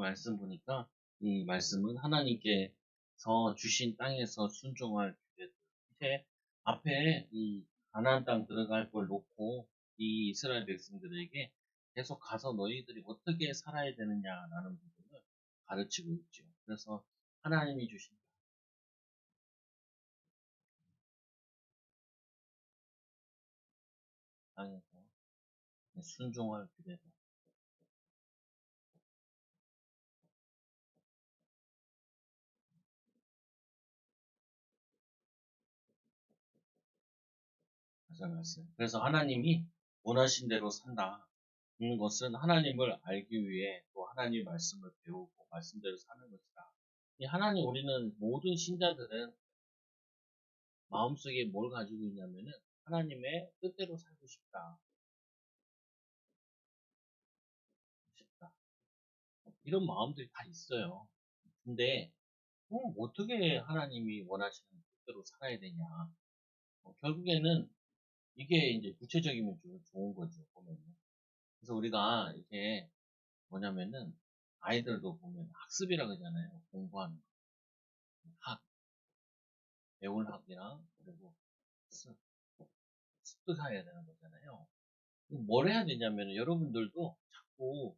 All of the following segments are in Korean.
말씀 보니까 이 말씀은 하나님께서 주신 땅에서 순종할 규례들. 이제 앞에 이 가나안 땅 들어갈 걸 놓고 이 이스라엘 백성들에게 계속 가서 너희들이 어떻게 살아야 되느냐라는 부분을 가르치고 있죠. 그래서 하나님이 주신 땅에서 순종할 규례들. 가져갔어요. 그래서 하나님이 원하신 대로 산다. 는 것은 하나님을 알기 위해 또 하나님의 말씀을 배우고 말씀대로 사는 것이다. 이 하나님 우리는 모든 신자들은 마음속에 뭘 가지고 있냐면은 하나님의 뜻대로 살고 싶다. 싶다. 이런 마음들이 다 있어요. 근데 어떻게 하나님이 원하시는 뜻대로 살아야 되냐. 결국에는 이게 이제 구체적이면 좀 좋은 거죠. 보면은. 그래서 우리가 이렇게 뭐냐면은 아이들도 보면 학습이라 그러잖아요. 공부하는 거. 학, 배울 학이랑 그리고 습, 습득해야 되는 거잖아요. 뭘 해야 되냐면 여러분들도 자꾸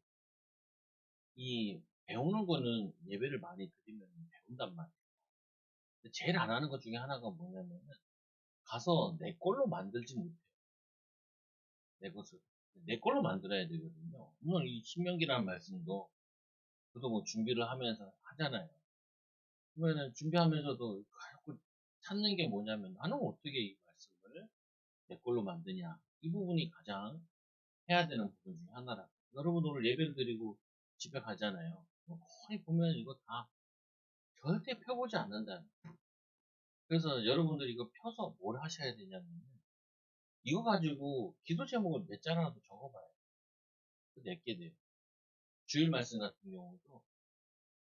이 배우는 거는 예배를 많이 드리면 배운단 말이에요. 근데 제일 안 하는 것 중에 하나가 뭐냐면은 가서 내 걸로 만들지 못해요. 내 것을. 내 걸로 만들어야 되거든요. 오늘 이 신명기라는 말씀도 저도 뭐 준비를 하면서 하잖아요. 그러면은 준비하면서도 자꾸 찾는 게 뭐냐면 나는 어떻게 이 말씀을 내 걸로 만드냐. 이 부분이 가장 해야 되는 부분 중에 하나라. 여러분 오늘 예배를 드리고 집에 가잖아요. 거의 보면 이거 다 절대 펴보지 않는다는. 그래서 여러분들이 이거 펴서 뭘 하셔야 되냐면 이거 가지고 기도 제목을 몇 자라도 적어봐요. 내게 돼요. 주일 말씀 같은 경우도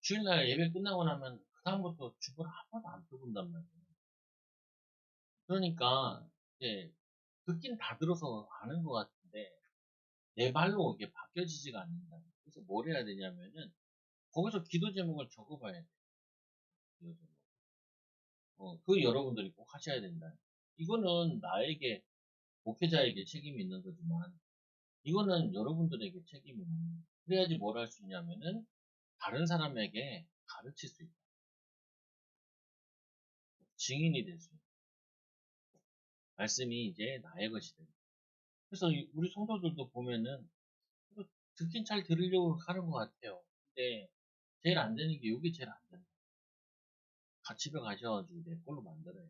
주일날 예배 끝나고 나면 그다음부터 주보를 한 번도 안 펴본단 말이에요. 그러니까 이제 듣긴 다 들어서 아는 것 같은데 내 발로 이게 바뀌어지지가 않는다. 그래서 뭘 해야 되냐면은 거기서 기도 제목을 적어봐야 돼요. 기도 제목. 그 여러분들이 꼭 하셔야 된다. 이거는 나에게 목회자에게 책임이 있는 거지만 이거는 여러분들에게 책임이 있는 거예요. 그래야지 뭘 할 수 있냐면은 다른 사람에게 가르칠 수 있다. 증인이 될 수 있다. 말씀이 이제 나의 것이 됩니다. 그래서 우리 성도들도 보면은 듣긴 잘 들으려고 하는 것 같아요. 근데 제일 안 되는 게 이게 제일 안 된다. 집에 가셔가지고 내 걸로 만들어요.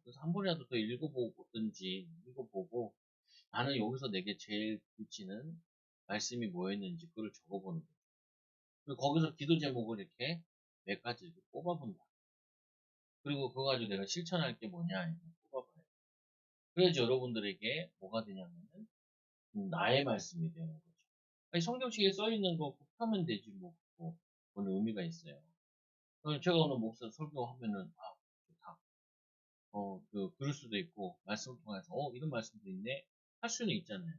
그래서 한 번이라도 더 읽어보든지 읽어보고 나는 여기서 내게 제일 비치는 말씀이 뭐였는지 그걸 적어보는 거예요. 그리고 거기서 기도 제목을 이렇게 몇 가지 이렇게 뽑아본다. 그리고 그거 가지고 내가 실천할 게 뭐냐 이렇게 뽑아봐요. 그래야지 여러분들에게 뭐가 되냐면은 나의 말씀이 되는 거죠. 아니, 성경책에 써 있는 거 펴면 되지 뭐 그건 의미가 있어요. 제가 오늘 목사 설교하면은 좋다. 그럴 수도 있고 말씀을 통해서 이런 말씀도 있네 할 수는 있잖아요.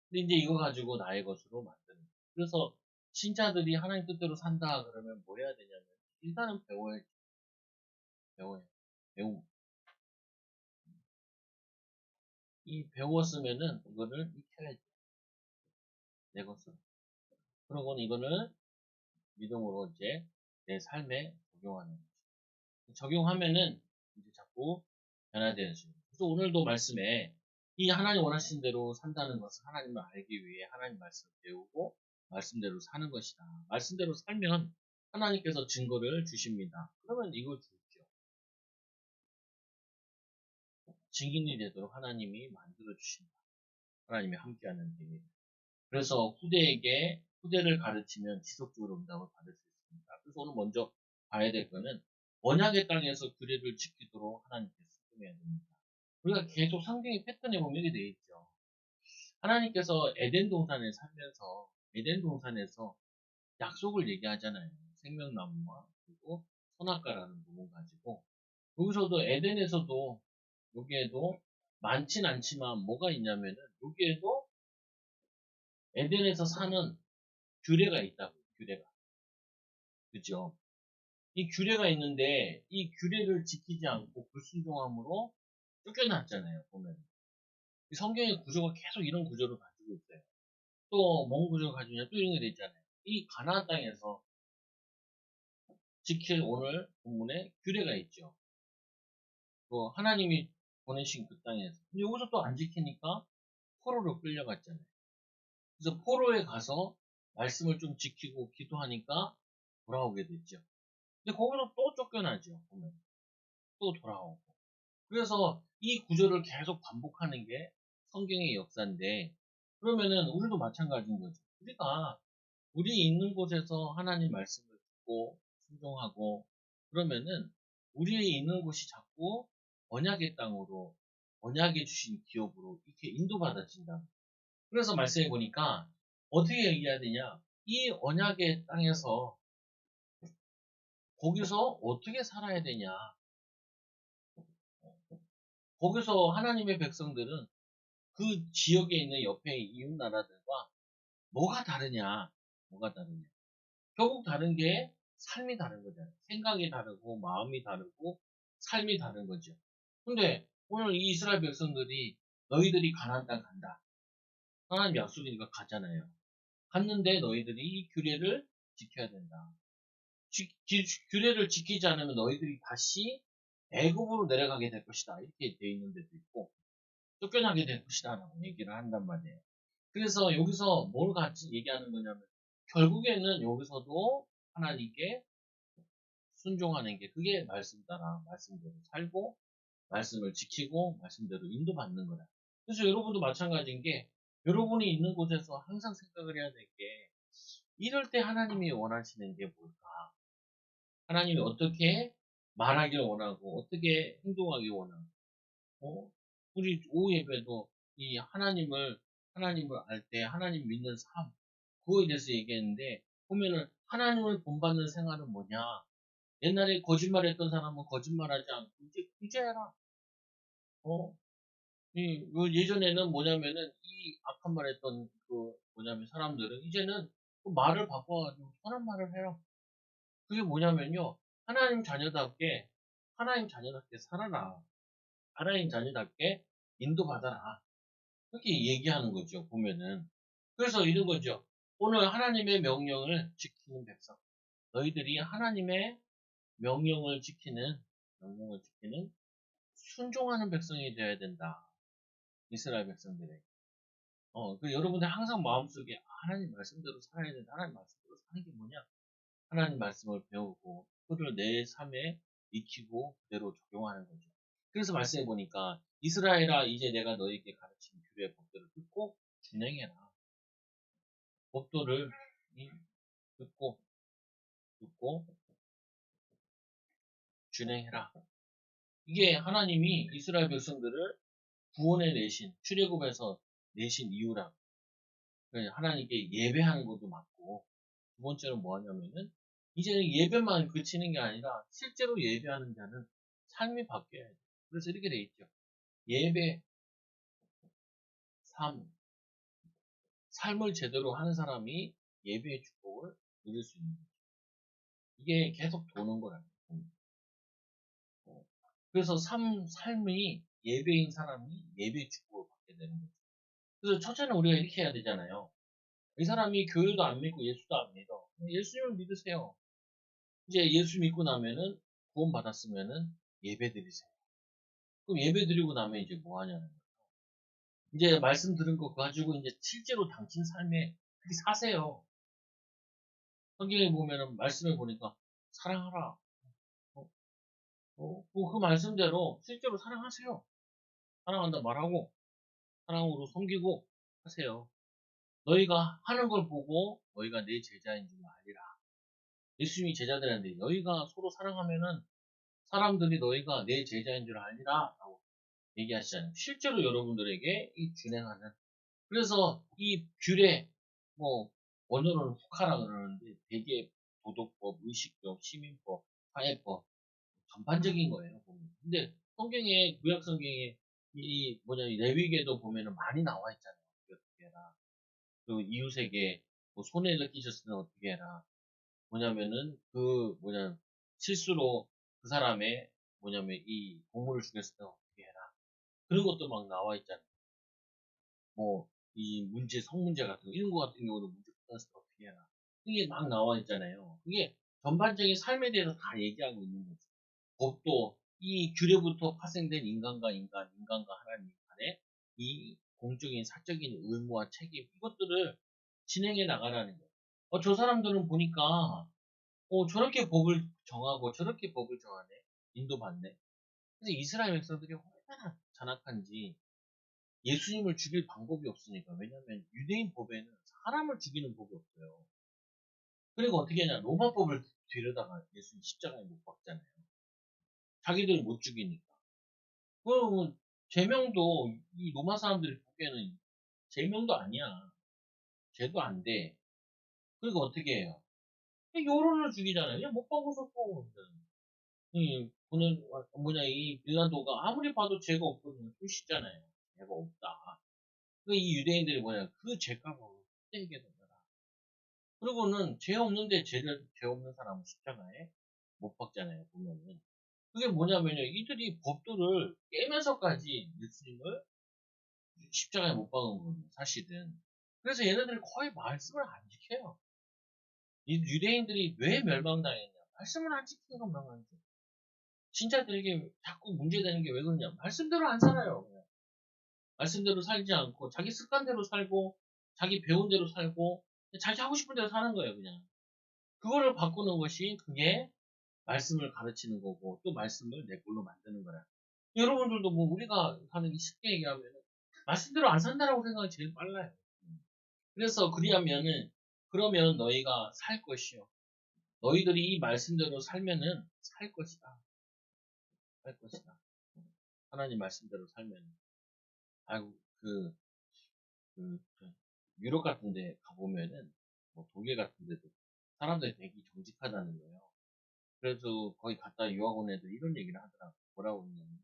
근데 이제 이거 가지고 나의 것으로 만드는 거예요. 그래서 신자들이 하나님 뜻대로 산다 그러면 뭐 해야 되냐면 일단은 배워야지. 배워야 배우 이 배웠으면은 이거를 익혀야지 내 것으로. 그러고는 이거는 믿음으로 이제 내 삶에 적용하는 거죠. 적용하면은 이제 자꾸 변화되는 수. 그래서 오늘도 말씀에 이 하나님 원하신 대로 산다는 것은 하나님을 알기 위해 하나님 말씀을 배우고 말씀대로 사는 것이다. 말씀대로 살면 하나님께서 증거를 주십니다. 그러면 이걸 주죠. 증인이 되도록 하나님이 만들어 주신다. 하나님이 함께하는 힘입니다. 그래서 후대를 가르치면 지속적으로 응답을 받을 수 있습니다. 그래서 오늘 먼저 봐야 될 거는 언약의 땅에서 규례를 지키도록 하나님께 순종해야 됩니다. 우리가 계속 성경의 패턴에 보면 이렇게 되어 있죠. 하나님께서 에덴 동산에 살면서 에덴 동산에서 약속을 얘기하잖아요. 생명나무와 그리고 선악과라는 부분 가지고 여기서도 에덴에서도 여기에도 많진 않지만 뭐가 있냐면은 여기에도 에덴에서 사는 규례가 있다고. 규례가. 그죠? 이 규례가 있는데 이 규례를 지키지 않고 불순종함으로 쫓겨났잖아요. 보면 이 성경의 구조가 계속 이런 구조를 가지고 있어요. 또 뭔 구조를 가지고 있냐 또 이런 게 돼 있잖아요. 이 가나안 땅에서 지킬 오늘 본문에 규례가 있죠. 또 하나님이 보내신 그 땅에서 여기서 또 안 지키니까 포로로 끌려갔잖아요. 그래서 포로에 가서 말씀을 좀 지키고 기도하니까 돌아오게 됐죠. 근데 거기서 또 쫓겨나죠. 보면 또 돌아오고. 그래서 이 구조를 계속 반복하는 게 성경의 역사인데 그러면은 우리도 마찬가지인 거죠. 우리가 우리 있는 곳에서 하나님 말씀을 듣고 순종하고 그러면은 우리 있는 곳이 자꾸 언약의 땅으로 언약에 주신 기업으로 이렇게 인도받아진다. 그래서 말씀해 보니까 어떻게 얘기해야 되냐? 이 언약의 땅에서 거기서 어떻게 살아야 되냐? 거기서 하나님의 백성들은 그 지역에 있는 옆에 이웃 나라들과 뭐가 다르냐? 뭐가 다르냐? 결국 다른 게 삶이 다른 거잖아요. 생각이 다르고 마음이 다르고 삶이 다른 거죠. 근데 오늘 이 이스라엘 백성들이 너희들이 가나안 땅 간다. 하나님 약속이니까 가잖아요. 갔는데 너희들이 이 규례를 지켜야 된다. 규례를 지키지 않으면 너희들이 다시 애굽으로 내려가게 될 것이다. 이렇게 되어 있는 데도 있고 쫓겨나게 될 것이다. 라고 얘기를 한단 말이에요. 그래서 여기서 뭘 같이 얘기하는 거냐면 결국에는 여기서도 하나님께 순종하는 게 그게 말씀 따라 말씀대로 살고 말씀을 지키고 말씀대로 인도받는 거다. 그래서 여러분도 마찬가지인 게 여러분이 있는 곳에서 항상 생각을 해야 될 게 이럴 때 하나님이 원하시는 게 뭘까? 하나님이 어떻게 말하기를 원하고 어떻게 행동하기 원하고 우리 오후 예배도 이 하나님을 알 때 하나님 믿는 삶 그거에 대해서 얘기했는데 보면은 하나님을 본받는 생활은 뭐냐? 옛날에 거짓말했던 사람은 거짓말하지 않고 이제 구제해라. 어? 예전에는 뭐냐면은 이 악한 말했던 그 뭐냐면 사람들은 이제는 그 말을 바꿔가지고 선한 말을 해요. 그게 뭐냐면요. 하나님 자녀답게 살아라. 하나님 자녀답게 인도받아라. 그렇게 얘기하는 거죠. 보면은. 그래서 이런 거죠. 오늘 하나님의 명령을 지키는 백성. 너희들이 하나님의 명령을 지키는 순종하는 백성이 되어야 된다. 이스라엘 백성들에게. 여러분들 항상 마음속에 하나님 말씀대로 살아야 된다. 하나님 말씀대로 사는 게 뭐냐? 하나님 말씀을 배우고 그를 내 삶에 익히고 그대로 적용하는 거죠. 그래서 말씀해 보니까 이스라엘아 이제 내가 너에게 가르친 규례 법도를 듣고 준행해라. 법도를 듣고 듣고 준행해라. 이게 하나님이 이스라엘 백성들을 구원해 내신 출애굽에서 내신 이유라. 하나님께 예배하는 것도 맞고 두 번째로 뭐 하냐면은 이제는 예배만 그치는 게 아니라 실제로 예배하는 자는 삶이 바뀌어야 돼. 그래서 이렇게 돼 있죠. 예배, 삶을 제대로 하는 사람이 예배의 축복을 누릴 수 있는 거죠. 이게 계속 도는 거라는 거예요. 그래서 삶이 예배인 사람이 예배의 축복을 받게 되는 거죠. 그래서 첫째는 우리가 이렇게 해야 되잖아요. 이 사람이 교회도 안 믿고 예수도 안 믿어. 예수님을 믿으세요. 이제 예수 믿고 나면은 구원 받았으면은 예배 드리세요. 그럼 예배 드리고 나면 이제 뭐 하냐는 거예요. 이제 말씀 들은 거 가지고 이제 실제로 당신 삶에 그렇게 사세요. 성경에 보면은 말씀에 보니까 사랑하라. 어, 그 말씀대로 실제로 사랑하세요. 사랑한다 말하고 사랑으로 섬기고 하세요. 너희가 하는 걸 보고 너희가 내 제자인 줄 알리라. 예수님이 제자들한테 너희가 서로 사랑하면은 사람들이 너희가 내 제자인 줄 알리라 라고 얘기하시잖아요. 실제로 여러분들에게 이 준행하는 그래서 이 규례 뭐 원어로는 국하라 그러는데 되게 도덕법, 의식법, 시민법, 사회법 전반적인 거예요. 보면. 근데 성경에 구약 성경에 이 뭐냐 레위기에도 보면은 많이 나와 있잖아요. 어떻게 해라. 그 이웃에게 뭐 손해를 끼쳤을 때는 어떻게 해라. 뭐냐면은 실수로 그 사람의 뭐냐면 이 동물을 죽였을 때는 어떻게 해라. 그런 것도 막 나와 있잖아요. 뭐 이 문제 성문제 같은 거 이런 거 같은 경우도 문제 풀었을 때 어떻게 해라. 이게 막 나와 있잖아요. 그게 전반적인 삶에 대해서 다 얘기하고 있는 거죠. 법도 이 규례부터 파생된 인간과 하나님 간의 이 공적인 사적인 의무와 책임 이것들을 진행해 나가라는 거예요. 저 사람들은 보니까 저렇게 법을 정하고 저렇게 법을 정하네. 인도받네. 그래서 이스라엘 백성들이 얼마나 잔악한지 예수님을 죽일 방법이 없으니까. 왜냐하면 유대인 법에는 사람을 죽이는 법이 없어요. 그리고 어떻게 하냐. 로마법을 뒤려다가 예수님 십자가에 못 박잖아요. 자기들 못 죽이니까. 그러면 제명도 이 로마 사람들이 보기에는 제명도 아니야. 죄도 안 돼. 그러니까 어떻게 해요? 여론을 죽이잖아요. 그냥 못 박아서 또. 보는 이 빌라도가 아무리 봐도 죄가 없거든요. 수시잖아요. 죄가 없다. 이 유대인들이 그 죄값으로 떼게 된다. 그리고는 죄 없는데 죄 없는 사람은 십자가에 못 박잖아요. 보면은 그게 뭐냐면요. 이들이 법도를 깨면서까지 예수님을 십자가에 못 박은 거예요. 사실은. 그래서 얘네들이 거의 말씀을 안 지켜요. 이 유대인들이 왜 멸망당했냐? 말씀을 안 지키는 것만 하죠. 진짜 되게 자꾸 문제되는 게 왜 그러냐? 말씀대로 안 살아요. 그냥. 말씀대로 살지 않고 자기 습관대로 살고 자기 배운 대로 살고 자기 하고 싶은 대로 사는 거예요. 그냥. 그거를 바꾸는 것이 그게 말씀을 가르치는 거고 또 말씀을 내 걸로 만드는 거라. 여러분들도 뭐 우리가 하는 게 쉽게 얘기하면 말씀대로 안 산다라고 생각이 제일 빨라요. 그래서 그러면 너희가 살 것이요. 너희들이 이 말씀대로 살면은 살 것이다. 살 것이다. 하나님 말씀대로 살면. 아이고, 그 유럽 같은 데 가보면은, 뭐 독일 같은 데도 사람들이 되게 정직하다는 거예요. 그래서 거기 갔다 유학 온 애들 이런 얘기를 하더라고. 뭐라고 그러냐면,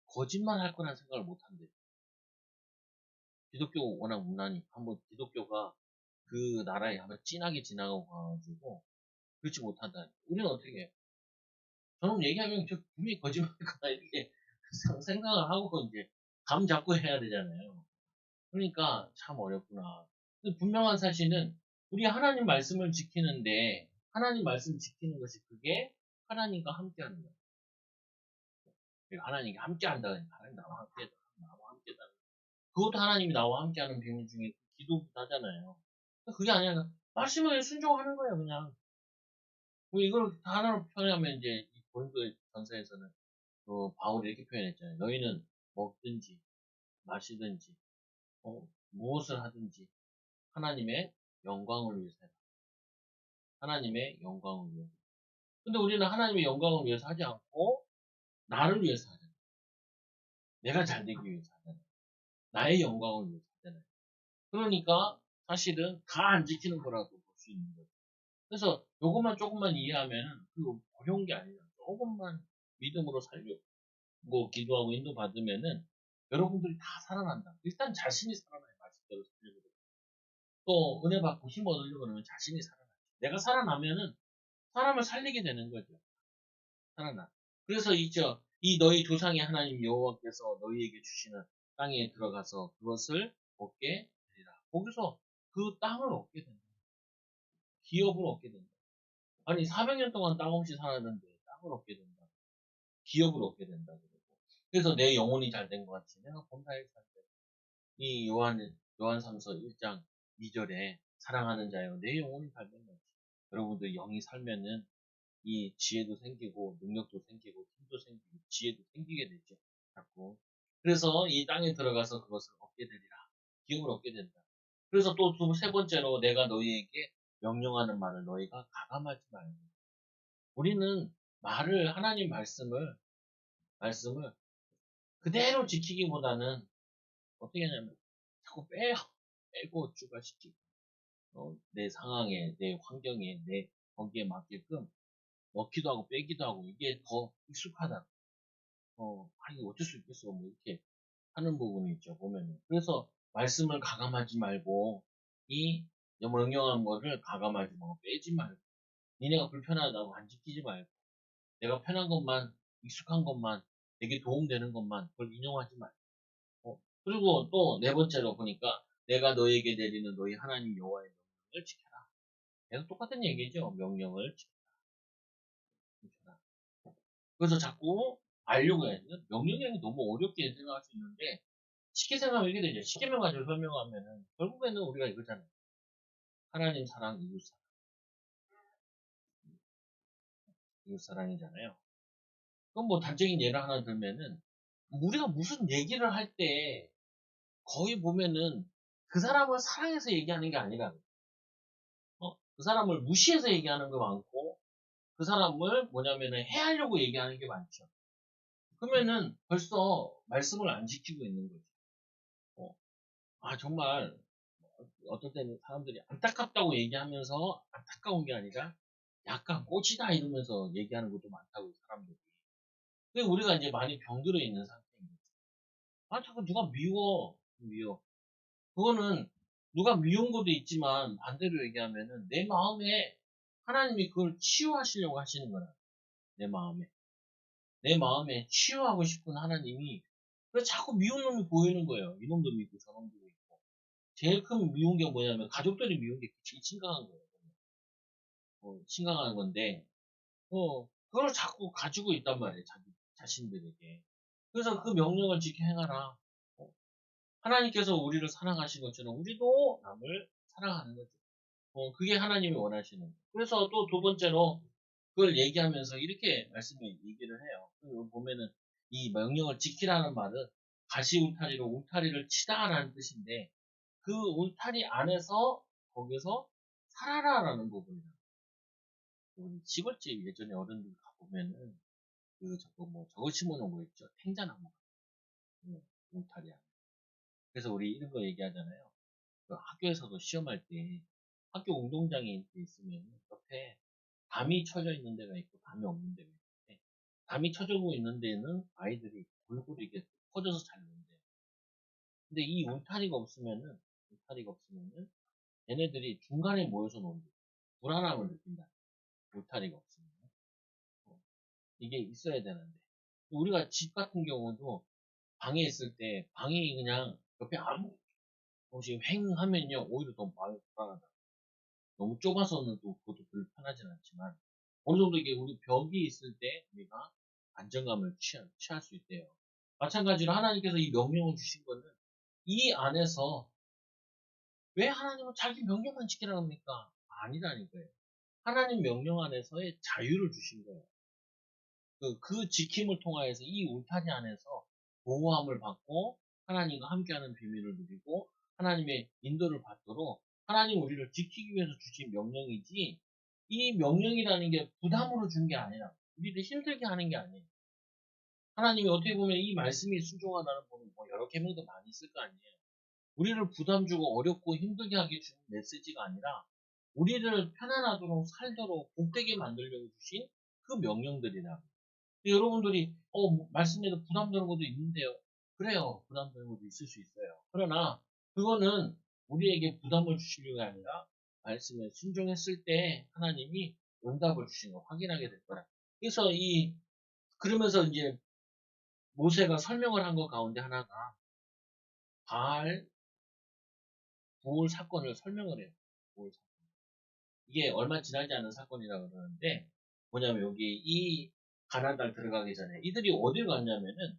거짓말 할 거란 생각을 못 한대. 기독교 워낙 문화니까 한번 기독교가 그 나라에 한번 진하게 지나가고 가가지고, 그렇지 못한다. 우리는 어떻게 해? 저는 얘기하면 저 분명히 거짓말일 거다 이렇게 생각을 하고 이제 감 잡고 해야 되잖아요. 그러니까 참 어렵구나. 근데 분명한 사실은 우리 하나님 말씀을 지키는데 하나님 말씀 지키는 것이 그게 하나님과 함께하는 거예요. 하나님과 함께한다니까 하나님 나와 함께다. 나와 함께다. 그것도 하나님이 나와 함께하는 비밀 중에 기도부터 하잖아요. 그게 아니라 말씀을 순종하는 거예요, 그냥. 뭐 이걸 하나로 표현하면 이제 이 고린도 전서에서는 바울이 이렇게 표현했잖아요. 너희는 먹든지 마시든지 무엇을 하든지 하나님의 영광을 위해서 해라. 하나님의 영광을 위해서. 근데 우리는 하나님의 영광을 위해서 하지 않고 나를 위해서 하잖아요. 내가 잘 되기 위해서 하잖아요. 나의 영광을 위해서 하잖아요. 그러니까 사실은 다 안 지키는 거라고 볼 수 있는 거죠. 그래서 요것만 조금만 이해하면 어려운 게 아니라 조금만 믿음으로 살려고 기도하고 인도받으면은 여러분들이 다 살아난다. 일단 자신이 살아나요. 말씀대로 살려고. 또 은혜 받고 힘 얻으려고 그러면 자신이 살아나요. 내가 살아나면은 사람을 살리게 되는 거죠. 살아나. 그래서 이 너희 조상의 하나님 여호와께서 너희에게 주시는 땅에 들어가서 그것을 얻게 되리라. 거기서 그 땅을 얻게 된다. 기업을 얻게 된다. 아니 400년 동안 땅 없이 살았는데 땅을 얻게 된다. 기업을 얻게 된다. 그래서 내 영혼이 잘 된 것 같이 내가 범사에 살 때. 이 요한삼서 1장 2절에 사랑하는 자여 내 영혼이 잘 된 것 같이. 여러분들 영이 살면은 이 지혜도 생기고 능력도 생기고 힘도 생기고 지혜도 생기게 되죠. 자꾸. 그래서 이 땅에 들어가서 그것을 얻게 되리라. 기업을 얻게 된다. 그래서 또 세 번째로 내가 너희에게 명령하는 말을 너희가 가감하지 말고. 우리는 하나님 말씀을 그대로 지키기보다는 어떻게 하냐면 자꾸 빼고 추가시키고 내 상황에 내 환경에 내 거기에 맞게끔 넣기도 하고 빼기도 하고 이게 더 익숙하다. 아니 어쩔 수 있겠어 뭐 이렇게 하는 부분이 있죠 보면은. 그래서 말씀을 가감하지 말고 이 명령한 거를 가감하지 말고 빼지 말고 니네가 불편하다고 안 지키지 말고 내가 편한 것만 익숙한 것만 내게 도움되는 것만 그걸 인용하지 말고 그리고 또 네 번째로 보니까 내가 너에게 내리는 너희 하나님 여호와의 명령을 지켜라. 계속 똑같은 얘기죠. 명령을 지켜라. 그래서 자꾸 알려고 해야죠. 명령이 너무 어렵게 생각할 수 있는데 쉽게 생각하면 이렇게 되죠. 십계명 가지고 설명하면은 결국에는 우리가 이거잖아요. 하나님 사랑, 이웃 사랑이잖아요. 그럼 뭐 단적인 예를 하나 들면은 우리가 무슨 얘기를 할 때 거의 보면은 그 사람을 사랑해서 얘기하는 게 아니라 그 사람을 무시해서 얘기하는 거 많고 그 사람을 뭐냐면은 해하려고 얘기하는 게 많죠. 그러면은 벌써 말씀을 안 지키고 있는 거죠. 어, 정말 어떨 때는 사람들이 안타깝다고 얘기하면서 안타까운 게 아니라 약간 꼬치다 이러면서 얘기하는 것도 많다고 사람들이. 근데 우리가 이제 많이 병들어 있는 상태인 거죠. 자꾸 누가 미워. 그거는 누가 미운 것도 있지만 반대로 얘기하면은 내 마음에 하나님이 그걸 치유하시려고 하시는 거야. 내 마음에. 내 마음에 치유하고 싶은 하나님이 그래서 자꾸 미운 놈이 보이는 거예요. 이놈도 믿고 저놈도 믿고. 제일 큰 미운 게 뭐냐면 가족들이 미운 게 제일 심각한 거예요. 심각한 건데 그걸 자꾸 가지고 있단 말이에요. 자기 자신들에게. 그래서 그 명령을 지켜 행하라. 어, 하나님께서 우리를 사랑하신 것처럼 우리도 남을 사랑하는 거죠. 그게 하나님이 원하시는 거예요. 그래서 또 두 번째로 그걸 얘기하면서 이렇게 말씀을 얘기를 해요. 보면은 이 명령을 지키라는 말은 가시 울타리로 울타리를 치다라는 뜻인데 그 울타리 안에서 거기서 살아라라는 부분이에요. 우리 시골집 예전에 어른들 가보면은 저거 저거 심어놓은 거 있죠. 탱자나무. 울타리 안에. 그래서 우리 이런 거 얘기하잖아요. 그 학교에서도 시험할 때 학교 운동장에 이렇게 있으면 옆에 담이 쳐져 있는 데가 있고 담이 없는 데가 있는데 담이 쳐져 있는 데는 아이들이 골고루 이게 퍼져서 잘 논대요. 근데 이 울타리가 없으면은 얘네들이 중간에 모여서 논대. 불안함을 느낀다. 울타리가 없으면. 어, 이게 있어야 되는데. 우리가 집 같은 경우도 방에 있을 때 방이 그냥 옆에 아무 없이 횡하면요 오히려 더 마음이 불안하다. 너무 좁아서는 또 그것도 불편하진 않지만 어느 정도 이게 우리 벽이 있을 때 우리가 안정감을 취할 수 있대요. 마찬가지로 하나님께서 이 명령을 주신 거는 이 안에서 왜 하나님은 자기 명령만 지키라고 합니까? 아니라니까요. 하나님 명령 안에서의 자유를 주신 거예요. 그 지킴을 통하여서 이 울타리 안에서 보호함을 받고 하나님과 함께하는 비밀을 누리고 하나님의 인도를 받도록 하나님 우리를 지키기 위해서 주신 명령이지 이 명령이라는 게 부담으로 준 게 아니라 우리를 힘들게 하는 게 아니에요. 하나님이 어떻게 보면 이 말씀이 순종하다는 분은 뭐 여러 계명도 많이 있을 거 아니에요. 우리를 부담 주고 어렵고 힘들게 하게 주는 메시지가 아니라 우리를 편안하도록 살도록 복되게 만들려고 주신 그 명령들이라. 여러분들이 말씀에도 부담되는 것도 있는데요. 그래요. 부담되는 것도 있을 수 있어요. 그러나 그거는 우리에게 부담을 주시려가 아니라 말씀에 순종했을 때 하나님이 응답을 주신 거 확인하게 될 거라. 그래서 그러면서 이제 모세가 설명을 한 것 가운데 하나가 바알 부올 사건을 설명을 해요. 부올 사건. 이게 얼마 지나지 않은 사건이라고 그러는데 뭐냐면 여기 이 가나안 땅 들어가기 전에 이들이 어딜 갔냐면은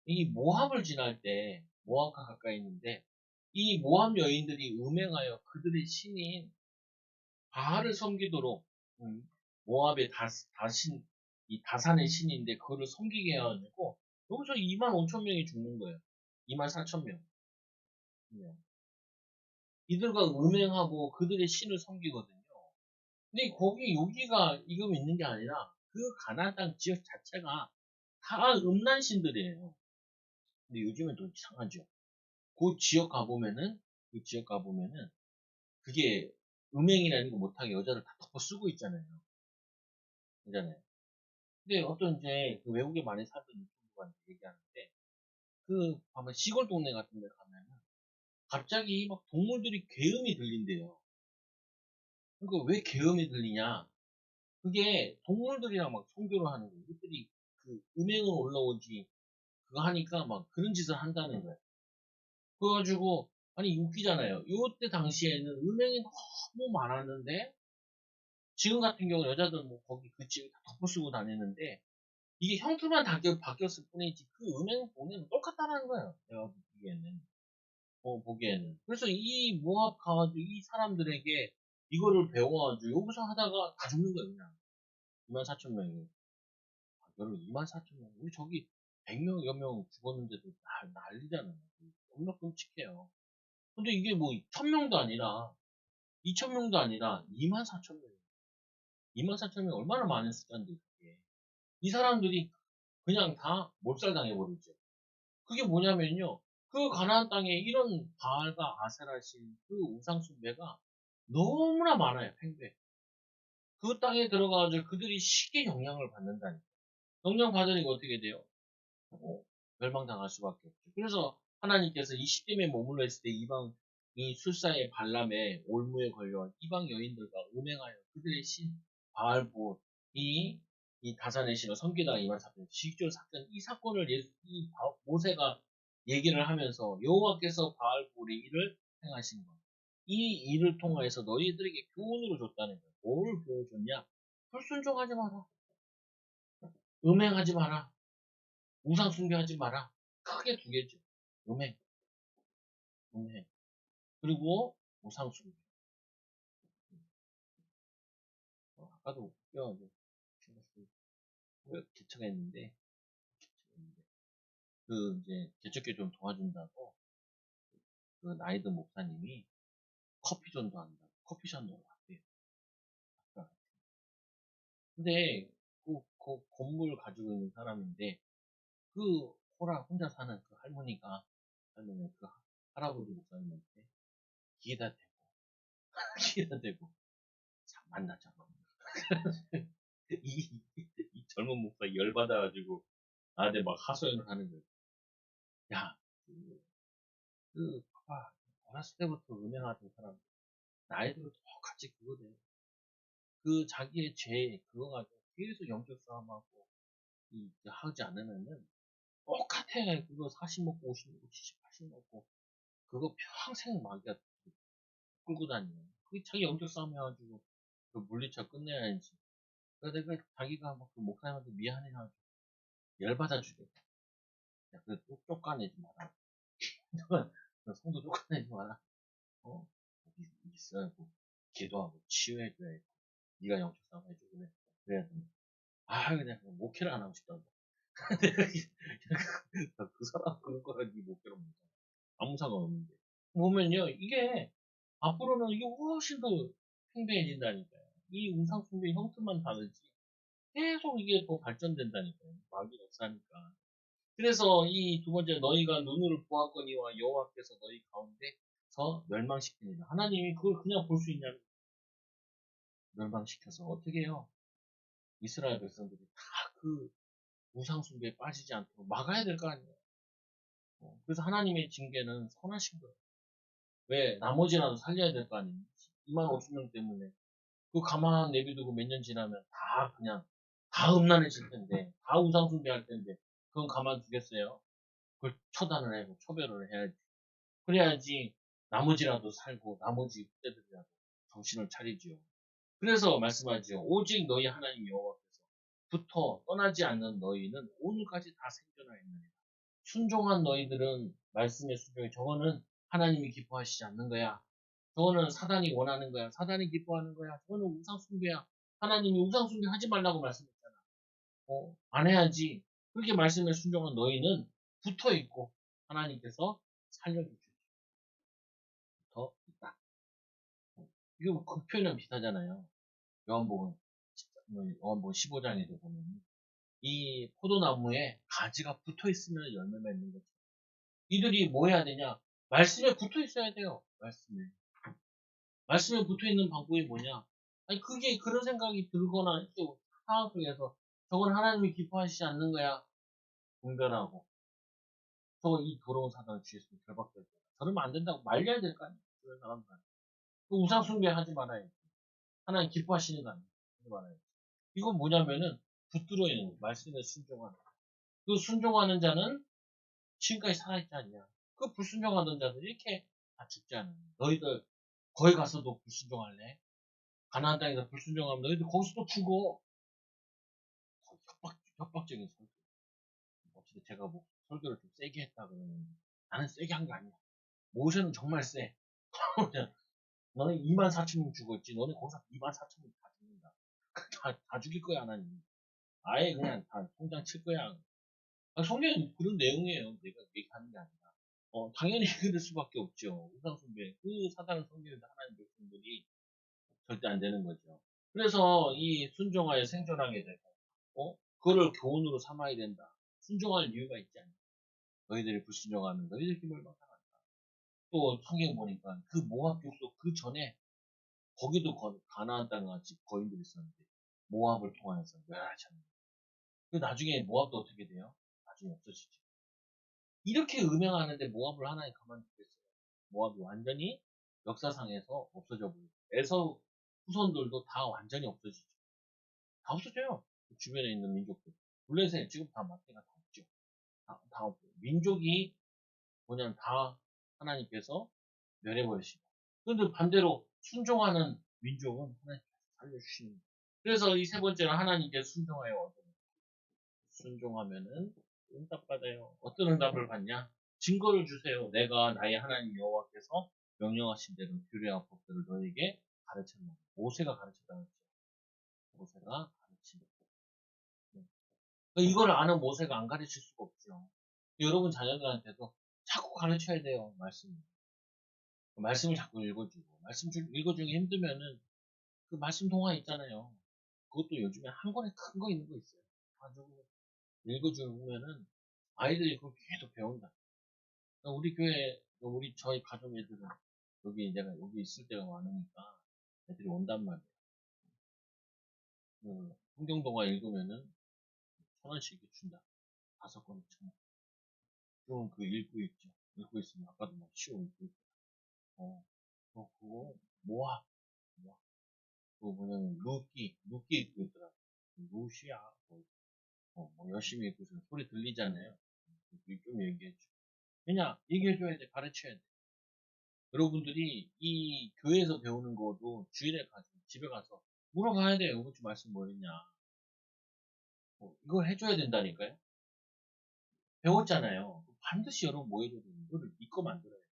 이 모압을 지날 때 모압과 가까이 있는데 이 모압 여인들이 음행하여 그들의 신인 바알을 섬기도록 모압의 다신 이 다산의 신인데 그거를 섬기게 해가지고 여기서 2만 5천 명이 죽는 거예요. 2만 4천 명. 이들과 음행하고 그들의 신을 섬기거든요. 근데 거기 여기가 이금 있는 게 아니라 그 가나안 땅 지역 자체가 다 음란신들이에요. 근데 요즘엔 또 이상하죠. 그 지역 가보면은 그게 음행이라는 거 못하게 여자를 다 덮어 쓰고 있잖아요. 그잖아요. 근데 어떤 이제 그 외국에 많이 살던 유튜브가 얘기하는데 아마 시골 동네 같은 데 가면은 갑자기 막 동물들이 괴음이 들린대요. 그러니까 왜 계음이 들리냐? 그게 동물들이랑 막 성교를 하는 거예요. 이것들이 그 음행으로 올라오지 그거 하니까 막 그런 짓을 한다는 거예요. 그래가지고 아니 웃기잖아요. 요때 당시에는 음행이 너무 많았는데 지금 같은 경우 여자들 뭐 거기 그 집에 다 덮어 쓰고 다니는데 이게 형태만 바뀌었을 뿐이지 그 음행 본능은 똑같다는 거예요. 내가 보기에는. 보기에는. 그래서 이 모압 가가지고 이 사람들에게 이거를 배워가지고 여기서 하다가 다 죽는 거예요, 그냥. 24,000명이. 여러분, 24,000명. 우리 저기 100명여 명 죽었는데도 난리잖아요. 얼마나 끔찍해요. 근데 이게 뭐 1,000명도 아니라 2,000명도 아니라 24,000명. 24,000명 얼마나 많은 숫자인데, 그게. 이 사람들이 그냥 다 몰살당해버리죠. 그게 뭐냐면요. 그 가나안 땅에 이런 바알과 아세라신 그 우상 숭배가 너무나 많아요. 팽배. 그 땅에 들어가가지고 그들이 쉽게 영향을 받는다니. 영향 받으니까 어떻게 돼요? 멸망당할 수밖에 없죠. 그래서 하나님께서 이 시딤에 머물러 있을 때 이방 이 술사의 발람에 올무에 걸려 이방 여인들과 음행하여 그들의 신 바알보 이 다산의 신을 섬기다가 이만 사건 지식적으로 사건 이 사건을 모세가 얘기를 하면서 여호와께서 바알볼의 일을 행하신 것. 이 일을 통하여서 너희들에게 교훈으로 줬다는 거야. 뭘 보여줬냐? 불순종하지 마라. 음행하지 마라. 우상 숭배하지 마라. 크게 두 개죠. 음행, 음행. 그리고 우상 숭배. 아까도 웃겨가지고 개척했는데 그 이제 개척교 좀 도와준다고 그 나이든 목사님이 커피존도 한다. 커피숍도 왔대요. 근데 그 건물 가지고 있는 사람인데 그 혼자 사는 그 할머니 그 할아버지 목사님한테 기회다 대고 기회다 대고 참 만나자고 이, 이 젊은 목사 열받아가지고 나한테 막 하소연을 하는 거예요. 야, 봐봐. 어렸을 때부터 음행하던 사람, 나이 들어 똑같이 그거 돼. 그 자기의 죄, 그거 가지고 계속 영적 싸움하고, 하지 않으면은, 똑같아. 그거 40 먹고, 50 먹고, 70, 80 먹고, 그거 평생 마귀가 끌고 다녀. 그게 자기 영적 싸움 해가지고, 그 물리쳐 끝내야지. 그래서 내가 자기가 막 그 목사님한테 미안해가지고, 열받아 주겠다. 야, 그 쫓아내지 마라. 성도 쫓아내지 마라. 어, 있어야 고 기도하고 치유해줘야 돼. 네가 영적 싸움 해주고 그래. 그래야 돼. 그냥 목회를 안 하고 싶다고. 그 사람 그런 거랑 네 목회를 못해. 아무 상관없는데. 보면요, 이게 앞으로는 이게 훨씬 더 팽배해진다니까요. 이 우상숭배 형태만 다르지. 계속 이게 더 발전된다니까요. 마귀 역사니까. 그래서 이 두 번째 너희가 눈으로 보았거니와 여호와께서 너희 가운데서 멸망시키니라. 하나님이 그걸 그냥 볼 수 있냐면 멸망시켜서 어떻게 해요? 이스라엘 백성들이 다 그 우상숭배에 빠지지 않도록 막아야 될 거 아니에요. 그래서 하나님의 징계는 선하신 거예요. 왜? 나머지라도 살려야 될 거 아니에요. 2만 5천 명 때문에. 그 가만 내비두고 몇 년 지나면 다 그냥 다 음란해질 텐데, 다 우상숭배할 텐데, 그건 가만 두겠어요? 그걸 처단을 하고 처벌을 해야지. 그래야지 나머지라도 살고 나머지 후대들이라도 정신을 차리지요. 그래서 말씀하지요. 오직 너희 하나님 여호와께서 부터 떠나지 않는 너희는 오늘까지 다 생존하였느니라. 순종한 너희들은 말씀의 순종이 저거는 하나님이 기뻐하시지 않는 거야. 저거는 사단이 원하는 거야. 사단이 기뻐하는 거야. 저거는 우상숭배야. 하나님이 우상숭배 하지 말라고 말씀했잖아. 안 해야지. 그렇게 말씀에 순종한 너희는 붙어 있고 하나님께서 살려주죠. 붙어 있다. 이거 그 표현은 비슷하잖아요. 요한복음, 요한복음 15장에도 보면 이 포도나무에 가지가 붙어 있으면 열매 맺는 거죠. 이들이 뭐 해야 되냐? 말씀에 붙어 있어야 돼요. 말씀에. 말씀에 붙어 있는 방법이 뭐냐? 아니, 그게 그런 생각이 들거나, 이렇게 상황 속에서 저건 하나님이 기뻐하시지 않는 거야. 분별하고. 저거 이 더러운 사단을 주였으면 결박될 거야. 저러면 안 된다고 말려야 될 거 아니야. 그런 사람들. 그 우상숭배 하지 말아요. 하나님 기뻐하시는 거 아니에요. 이건 뭐냐면은 붙들어 있는 거예요. 말씀에 순종하는. 그 순종하는 자는 지금까지 살아있지 않냐. 그 불순종하던 자들 이렇게 다 죽지 않아요. 너희들 거기 가서도 불순종할래? 가나안 땅에서 불순종하면 너희들 거기서도 죽어. 협박적인 설교. 어차피 제가 뭐 설교를 좀 세게 했다 그러면 나는 세게 한 게 아니야. 모세는 정말 세. 너는 2만 4천 명 죽었지. 너네 거기서 2만 4천 명 다 죽는다. 다 죽일 거야, 하나님. 아예 그냥 다 통장 칠 거야. 성경에 그런 내용이에요. 내가 얘기하는 게 아니라. 당연히 그럴 수밖에 없죠. 우상숭배. 그 사단은 성경에서 하나님 백성들이 절대 안 되는 거죠. 그래서 이 순종하여 생존하게 되고, 그거를 교훈으로 삼아야 된다. 순종할 이유가 있지 않냐. 너희들이 불순종하면 너희들 힘을 막아간다. 또 성경 보니까 그 모압 족속 그 전에 거기도 가나안 땅 같이 거인들이 있었는데 모압을 통하여서 멸하셨는데 그 나중에 모압도 어떻게 돼요? 나중에 없어지죠. 이렇게 음행하는데 모압을 하나님 가만히 두겠어요. 모압이 완전히 역사상에서 없어져 버리고 에서 후손들도 다 완전히 없어지죠. 다 없어져요. 그 주변에 있는 민족들. 블레셋 지금 다 마태가 다 없죠. 다 없어요. 민족이 뭐냐면 다 하나님께서 멸해버리시고. 그런데 반대로 순종하는 민족은 하나님께서 살려주시는 거예요. 그래서 이 세 번째는 하나님께 순종하여 얻어요. 순종하면은 응답받아요. 어떤 응답을 받냐? 증거를 주세요. 내가 나의 하나님 여호와께서 명령하신 대로 규례와 법들을 너에게 가르쳤나. 모세가 가르쳤다 그랬죠. 모세가 가르친. 이걸 아는 모세가 안 가르칠 수가 없죠. 여러분 자녀들한테도 자꾸 가르쳐야 돼요. 말씀을 자꾸 읽어주고. 말씀 읽어주기 힘들면은 그 말씀 동화 있잖아요. 그것도 요즘에 한 권에 큰 거 있는 거 있어요. 가지고 읽어주면은 아이들이 그걸 계속 배운다. 그러니까 우리 교회, 저희 가족 애들은 여기 내가 여기 있을 때가 많으니까 애들이 온단 말이에요. 성경동화 읽으면은 1,000원씩 이렇게 준다. 5권 1,000원. 그럼 그 읽고 있죠. 읽고 있으면 아까도 막 쉬워 읽고 있고. 그거 모아. 그거 뭐냐면 루키 읽고 있더라. 루시아 뭐 열심히 읽고 있으면 소리 들리잖아요. 좀 얘기해줘. 그냥 얘기해줘야 돼. 가르쳐야 돼. 여러분들이 이 교회에서 배우는 거도 주일에 가서 집에 가서 물어봐야 돼요. 이번 주 말씀 뭐였냐. 이걸 해줘야 된다니까요. 배웠잖아요. 반드시 여러분 뭐 해줘야 되는 거를 믿고 만들어야 돼요.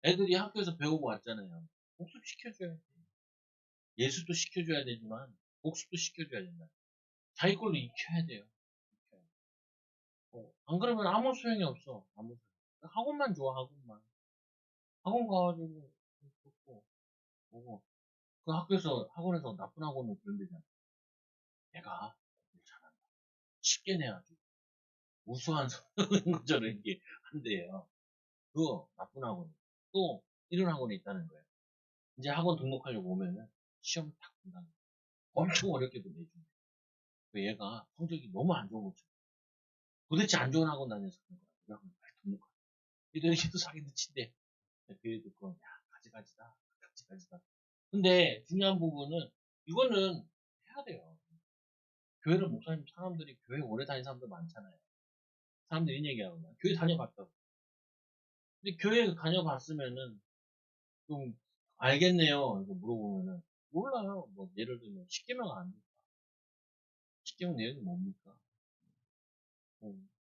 애들이 학교에서 배우고 왔잖아요. 복습 시켜줘야 돼요. 예술도 시켜줘야 되지만 복습도 시켜줘야 된다. 자기 걸로 익혀야 돼요. 안 그러면 아무 소용이 없어. 아무 소용. 학원만 좋아, 학원만. 학원 가가지고 좋고 보고 그 학원에서 나쁜 학원은 그런 데잖아. 내가 공부를 잘한다. 쉽게 내야지. 우수한 것처럼 이렇게 한대요. 그거 나쁜 학원. 또 이런 학원이 있다는 거예요. 이제 학원 등록하려고 오면은 시험을 딱 본다는 거예요. 엄청 어렵게도 내준대. 그 얘가 성적이 너무 안 좋은 거죠. 도대체 안 좋은 학원 다녀서 그런 거야. 우리 학원 빨리 등록하자. 이들이 계속 사기도 친대. 그래 듣고 야 가지가지다. 근데 중요한 부분은 이거는 해야 돼요. 교회를 목사님 사람들이 교회 오래 다닌 사람들 많잖아요. 사람들이 이런 얘기하거든요. 교회 다녀봤다고. 근데 교회 다녀봤으면은 좀 알겠네요. 이거 물어보면은 몰라요. 뭐 예를 들면 십계명 아닙니까? 십계명 내용이 뭡니까?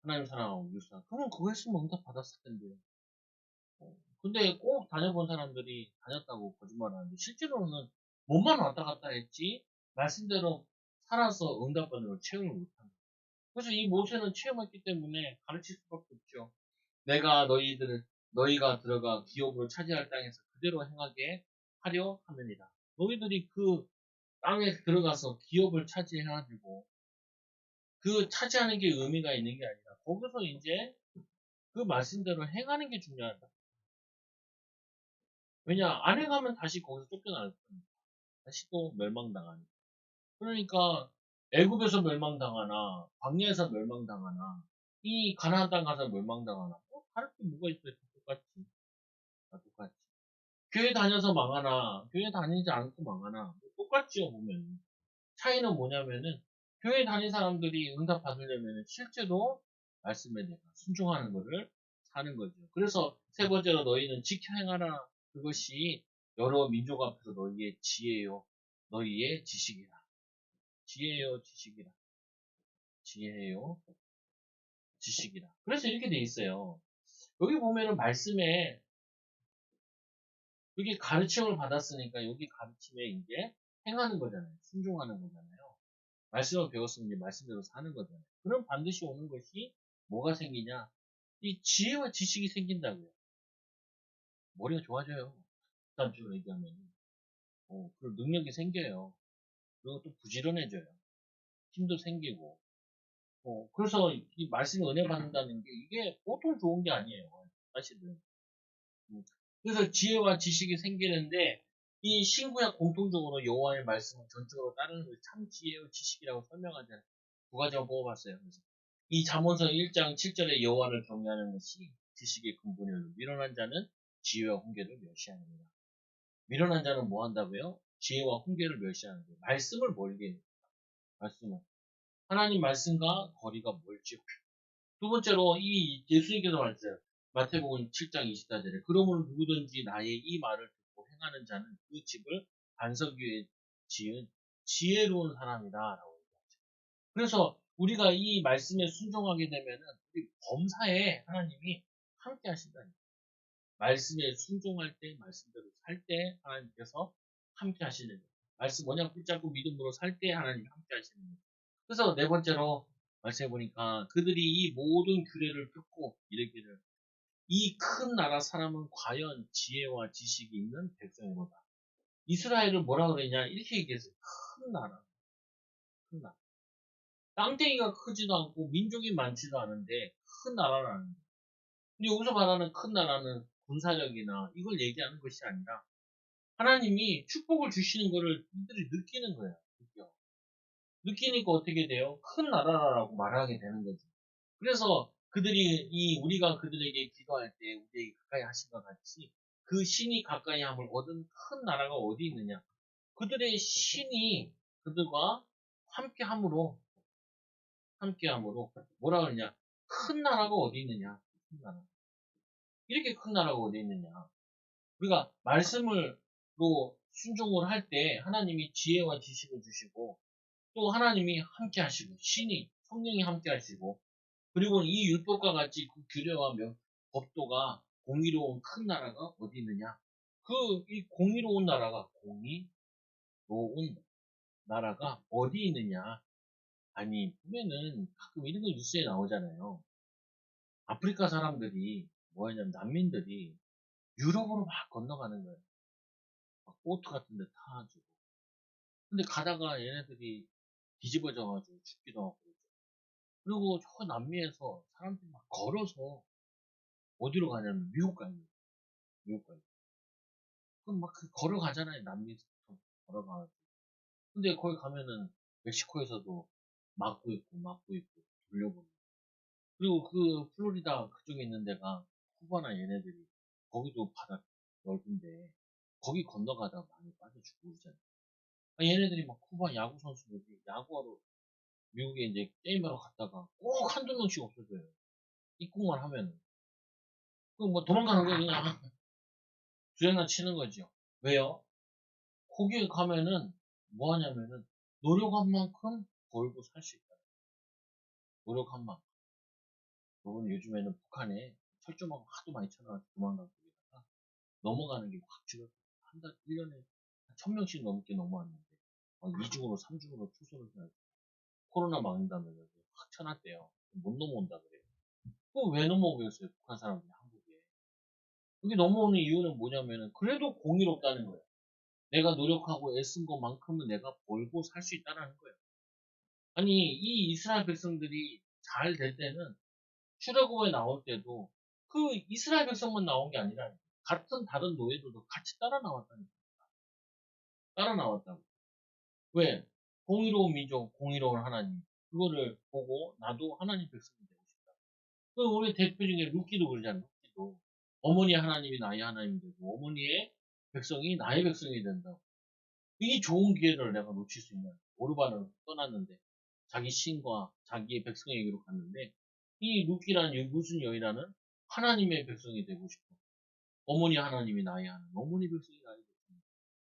하나님 사랑하고 이웃 사랑. 그러면 그거 했으면 응답 받았을 텐데요. 근데 꼭 다녀본 사람들이 다녔다고 거짓말하는데 실제로는 몸만 왔다 갔다 했지 말씀대로 살아서 응답받는 걸 체험을 못한다. 그래서 이 모세는 체험했기 때문에 가르칠 수밖에 없죠. 내가 너희가 들어가 기업으로 차지할 땅에서 그대로 행하게 하려 함이니라. 너희들이 그 땅에 들어가서 기업을 차지해가지고 그 차지하는 게 의미가 있는 게 아니라 거기서 이제 그 말씀대로 행하는 게 중요하다. 왜냐 안 행하면 다시 거기서 쫓겨날 거니까 다시 또 멸망당하니까. 그러니까 애굽에서 멸망당하나 광야에서 멸망당하나 이 가나안 땅 가서 멸망당하나 다를 게 뭐가 있어요? 다 똑같지. 교회 다녀서 망하나, 교회 다니지 않고 망하나, 뭐 똑같지요, 보면. 차이는 뭐냐면은, 교회 다닌 사람들이 응답 받으려면은 실제로 말씀에 대해 순종하는 것을 사는 거죠. 그래서 세 번째로 너희는 지켜 행하라. 그것이 여러 민족 앞에서 너희의 지혜요. 너희의 지식이라. 지혜요, 지식이라. 지혜요, 지식이라. 그래서 이렇게 돼 있어요. 여기 보면은 말씀에 여기 가르침을 받았으니까 여기 가르침에 이제 행하는 거잖아요. 순종하는 거잖아요. 말씀을 배웠으면 이제 말씀대로 사는 거잖아요. 그럼 반드시 오는 것이 뭐가 생기냐? 이 지혜와 지식이 생긴다고요. 머리가 좋아져요. 단적으로 얘기하면. 그리고 능력이 생겨요. 그리고 또 부지런해져요. 힘도 생기고. 그래서 이 말씀이 은혜 받는다는 게 이게 보통 좋은 게 아니에요. 사실은. 음. 그래서 지혜와 지식이 생기는데 이 신구약 공통적으로 여호와의 말씀을 전적으로 따르는 것이 참 지혜와 지식이라고 설명하잖아요. 두 가지만 뽑아봤어요. 그래서 이 잠언서 1장 7절에 여호와를 경외하는 것이 지식의 근본이요 미련한 자는 지혜와 훈계를 멸시하느니라. 미련한 자는 뭐 한다고요? 지혜와 훈계를 멸시하는 거예요. 말씀을 멀게 해요. 말씀을. 하나님 말씀과 거리가 멀지요. 두 번째로 이 예수님께서 말했어요. 마태복음 7장 24절에 그러므로 누구든지 나의 이 말을 듣고 행하는 자는 그 집을 반석 위에 지은 지혜로운 사람이다 라고 얘기하죠. 그래서 우리가 이 말씀에 순종하게 되면은 우리 범사에 하나님이 함께 하신다. 말씀에 순종할 때 말씀대로 살 때 하나님께서 함께 하시는 거예요. 말씀 뭐냐 붙잡고 믿음으로 살 때 하나님이 함께 하시는 거예요. 그래서 네 번째로 말씀해 보니까 그들이 이 모든 규례를 듣고 이르기를 이 큰 나라 사람은 과연 지혜와 지식이 있는 백성이로다. 이스라엘을 뭐라 그러냐 이렇게 얘기했어요. 큰 나라, 큰 나라. 땅덩이가 크지도 않고 민족이 많지도 않은데 큰 나라라는 거예요. 근데 여기서 말하는 큰 나라는 군사력이나 이걸 얘기하는 것이 아니라 하나님이 축복을 주시는 것을 이들이 느끼는 거예요. 느껴. 느끼니까 어떻게 돼요? 큰 나라라고 말하게 되는 거죠. 그래서 그들이 우리가 그들에게 기도할 때 우리에게 가까이 하신 것 같이 그 신이 가까이 함을 얻은 큰 나라가 어디 있느냐? 그들의 신이 그들과 함께함으로 뭐라 그러냐? 큰 나라가 어디 있느냐? 큰 나라. 이렇게 큰 나라가 어디 있느냐? 우리가 말씀을 로 순종을 할 때 하나님이 지혜와 지식을 주시고 또 하나님이 함께 하시고 신이 성령이 함께 하시고 그리고 이 율법과 같이 그 규례와 법도가 공의로운 큰 나라가 어디 있느냐? 이 공의로운 나라가 어디 있느냐? 아니, 보면은 가끔 이런 거 뉴스에 나오잖아요. 아프리카 사람들이, 뭐냐면 난민들이 유럽으로 막 건너가는 거예요. 막 보트 같은 데 타가지고. 근데 가다가 얘네들이 뒤집어져가지고 죽기도 하고. 그러죠. 그리고 저 남미에서 사람들이 막 걸어서 어디로 가냐면 미국 가요. 미국 가요. 그럼 막 걸어가잖아요. 남미에서부터 걸어가가지고. 근데 거기 가면은 멕시코에서도 막고 있고 돌려보내고. 그리고 그 플로리다 그쪽에 있는 데가 쿠바나 얘네들이 거기도 바다 넓은데 거기 건너가다가 많이 빠져 죽고 그러잖아요. 얘네들이 막 쿠바 야구 선수들이 야구하러 미국에 이제 게임하러 갔다가 꼭 한두 명씩 없어져요. 입국만 하면은. 그 뭐 도망가는 거예요, 그냥. 주행을 치는 거죠. 왜요? 거기에 가면은 뭐 하냐면은 노력한 만큼 벌고 살 수 있다. 노력한 만큼. 여러분 요즘에는 북한에 철조망 하도 많이 쳐놔가지고 도망가고 있다가 넘어가는 게 확 줄었어요. 한 달, 1년에 1000명씩 넘게 넘어왔는데 막 2중으로 3중으로 투소를 해가지고 코로나 막는다면서 확 쳐놨대요. 못 넘어온다 그래요. 그거 왜 넘어오겠어요? 북한 사람들이 한국에. 여기 넘어오는 이유는 뭐냐면은 그래도 공의롭다는 거예요. 내가 노력하고 애쓴 것만큼은 내가 벌고 살 수 있다는 거예요. 아니, 이 이스라엘 백성들이 잘 될 때는 출애굽에 나올 때도 그 이스라엘 백성만 나온 게 아니라 같은 다른 노예들도 같이 따라 나왔다니까. 따라 나왔다고. 왜? 공의로운 민족, 공의로운 하나님. 그거를 보고 나도 하나님 백성이 되고 싶다. 그 우리 대표 중에 루키도 그러잖아. 루키도. 어머니 하나님이 나의 하나님이 되고 어머니의 백성이 나의 백성이 된다고. 이 좋은 기회를 내가 놓칠 수 있냐. 오르반을 떠났는데 자기 신과 자기의 백성에게로 갔는데 이 룻기라는 무슨 여인라는 하나님의 백성이 되고 싶어. 어머니 하나님이 나의 하나님, 어머니 백성이 나의 백성.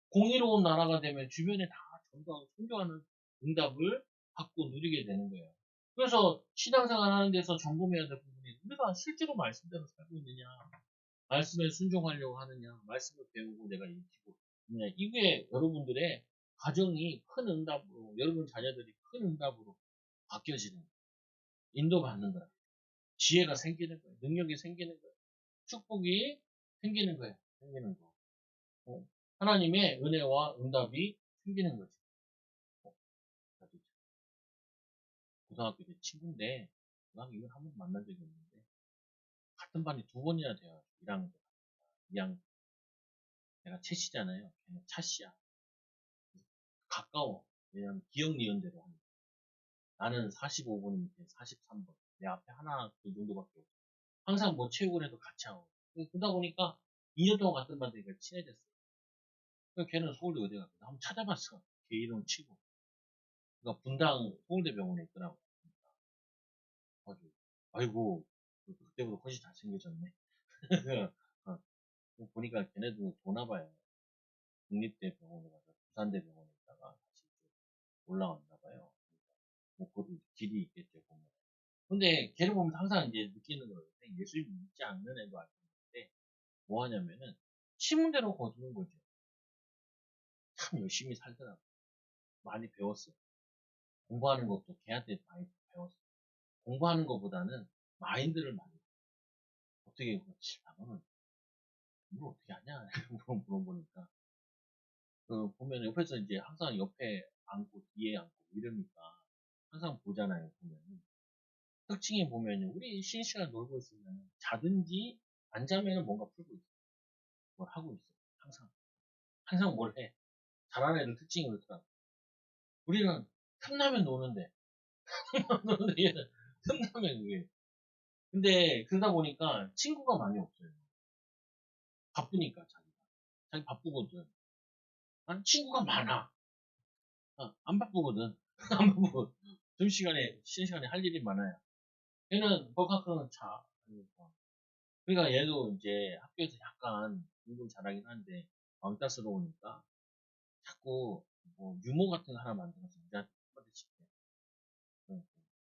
공의로운 나라가 되면 주변에 다 전도하고 선교하는 응답을 받고 누리게 되는 거예요. 그래서 신앙생활 하는 데서 점검해야 될 부분이 우리가 실제로 말씀대로 살고 있느냐, 말씀에 순종하려고 하느냐, 말씀을 배우고 내가 익히고 있느냐. 이게 여러분들의 가정이 큰 응답으로, 여러분 자녀들이 큰 응답으로 바뀌어지는 거예요. 인도받는 거예요. 지혜가 생기는 거예요. 능력이 생기는 거예요. 축복이 생기는 거예요. 생기는 거. 하나님의 은혜와 응답이 생기는 거죠. 고등학교 때 친구인데, 고등학교 이후로 한 번도 만난 적이 없는데, 같은 반이 두 번이나 돼요. 1학년 때. 2학년. 내가 채씨잖아요. 걔는 차씨야. 가까워. 왜냐면 기억 니은대로 하니까. 나는 45번 밑에 43번. 내 앞에 하나, 그 정도밖에 없어. 항상 뭐 체육을 해도 같이 하고. 그러다 보니까 2년 동안 같은 반 되니까 친해졌어. 걔는 서울대 의대 갔거든. 한번 찾아봤어. 걔 이름 치고. 그러니까 분당 서울대 병원에 있더라고. 아주, 아이고, 그때보다 훨씬 잘생겨졌네. 어, 보니까 걔네도 도나 봐요. 국립대 병원에 가서 부산대 병원에 있다가 다시 올라왔나 봐요. 뭐, 그 길이 있겠죠, 보면. 근데 걔를 보면 항상 이제 느끼는 거예요. 예수님 믿지 않는 애도 알고 있는데, 뭐 하냐면은, 신문대로 거두는 거죠. 참 열심히 살더라고. 많이 배웠어. 공부하는 것도 걔한테 많이 배웠어. 공부하는 것보다는 마인드를 많이. 어떻게, 너는 공부를 어떻게 하냐? 물어보니까. 그, 보면 옆에서 이제 항상 옆에 앉고 뒤에 앉고 이러니까 항상 보잖아요, 보면은. 특징이 보면은 우리 쉬는 시간 놀고 있으면 자든지 안 자면은 뭔가 풀고 있어. 뭘 하고 있어. 항상. 항상 뭘 해. 잘하는 애들 특징이 그렇더라고. 우리는 틈나면 노는데, 노는데 얘는 틈나면 그게. 근데 그러다 보니까 친구가 많이 없어요. 바쁘니까 자기가. 자기 바쁘거든. 난 친구가 많아. 안 바쁘거든. 안 바쁘고. 점심시간에, 쉬는 시간에 할 일이 많아요. 얘는 버카크는 자. 그러니까 얘도 이제 학교에서 약간 공부를 잘하긴 한데 왕따스러우니까 자꾸 뭐 유머 같은 거 하나 만들어서 우리한테 한마디 칠게.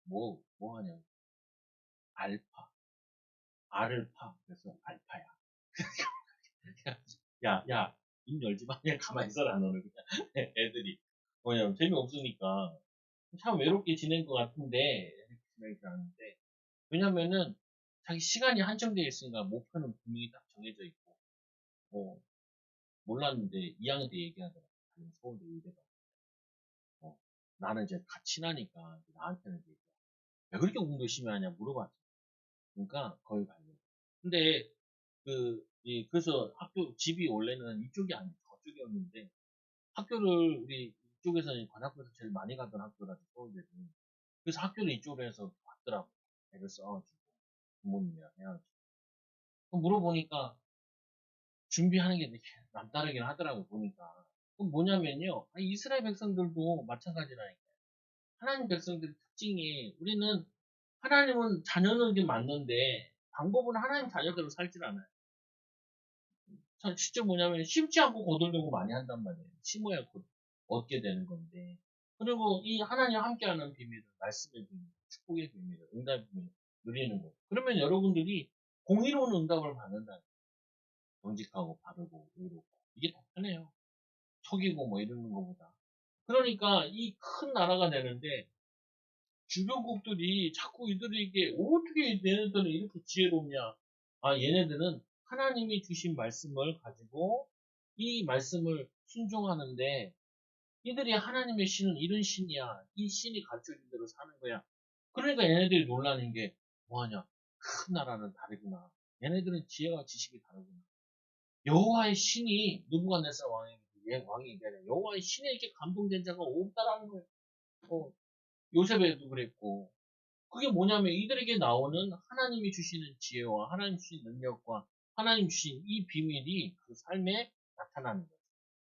뭐 하냐. 알파. 알을 파. 그래서 알파야. 야, 입 열지 마. 그냥 가만히 있어라, 너는. 그냥 애들이. 뭐냐면 재미없으니까 참 외롭게 지낸 것 같은데, 이렇게 생각이 드는데, 왜냐면은 자기 시간이 한정되어 있으니까 목표는 분명히 딱 정해져 있고, 뭐, 몰랐는데 2학년 때 얘기하더라고. 자기는 서울대 의대가. 어, 나는 이제 다 친하니까 나한테는 이제 왜 그렇게 공부 열심히 하냐 물어봤지. 그러니까 거기 가려고. 근데 그래서 학교 집이 원래는 이쪽이 아니고 저쪽이었는데 학교를 우리 이쪽에서는 관악구에서 제일 많이 가던 학교라서 서울대는. 그래서 학교를 이쪽으로 해서 왔더라고. 애를 써가지고 부모님이랑 해가지고. 물어보니까 준비하는 게 이렇게 남다르긴 하더라고 보니까. 그럼 뭐냐면요. 이스라엘 백성들도 마찬가지라니까. 하나님 백성들의 특징이 우리는 하나님은 자녀는 맞는데 방법은 하나님 자녀대로 살질 않아요. 실제 뭐냐면 심지 않고 거두려고 많이 한단 말이에요. 심어야 얻게 되는 건데. 그리고 이 하나님 함께하는 비밀을 말씀의 비밀, 축복의 비밀을, 응답의 비밀을 누리는 거예요. 그러면 여러분들이 공의로운 응답을 받는다. 정직하고 바르고 의롭고 이게 더 편해요. 속이고 뭐 이러는 것보다. 그러니까 이 큰 나라가 되는데 주변국들이 자꾸 이들에게 어떻게 얘네들은 이렇게 지혜롭냐. 얘네들은 하나님이 주신 말씀을 가지고 이 말씀을 순종하는데 이들이 하나님의 신은 이런 신이야. 이 신이 가르쳐준 대로 사는 거야. 그러니까 얘네들이 놀라는 게 뭐하냐. 큰 나라는 다르구나. 얘네들은 지혜와 지식이 다르구나. 여호와의 신이 느부갓네살 왕이 얘기하냐. 여호와의 신에 이렇게 감동된 자가 없다라는 거예요. 요셉에도 그랬고 그게 뭐냐면 이들에게 나오는 하나님이 주시는 지혜와 하나님 주신 능력과 하나님 주신 이 비밀이 그 삶의 나타나는 거죠.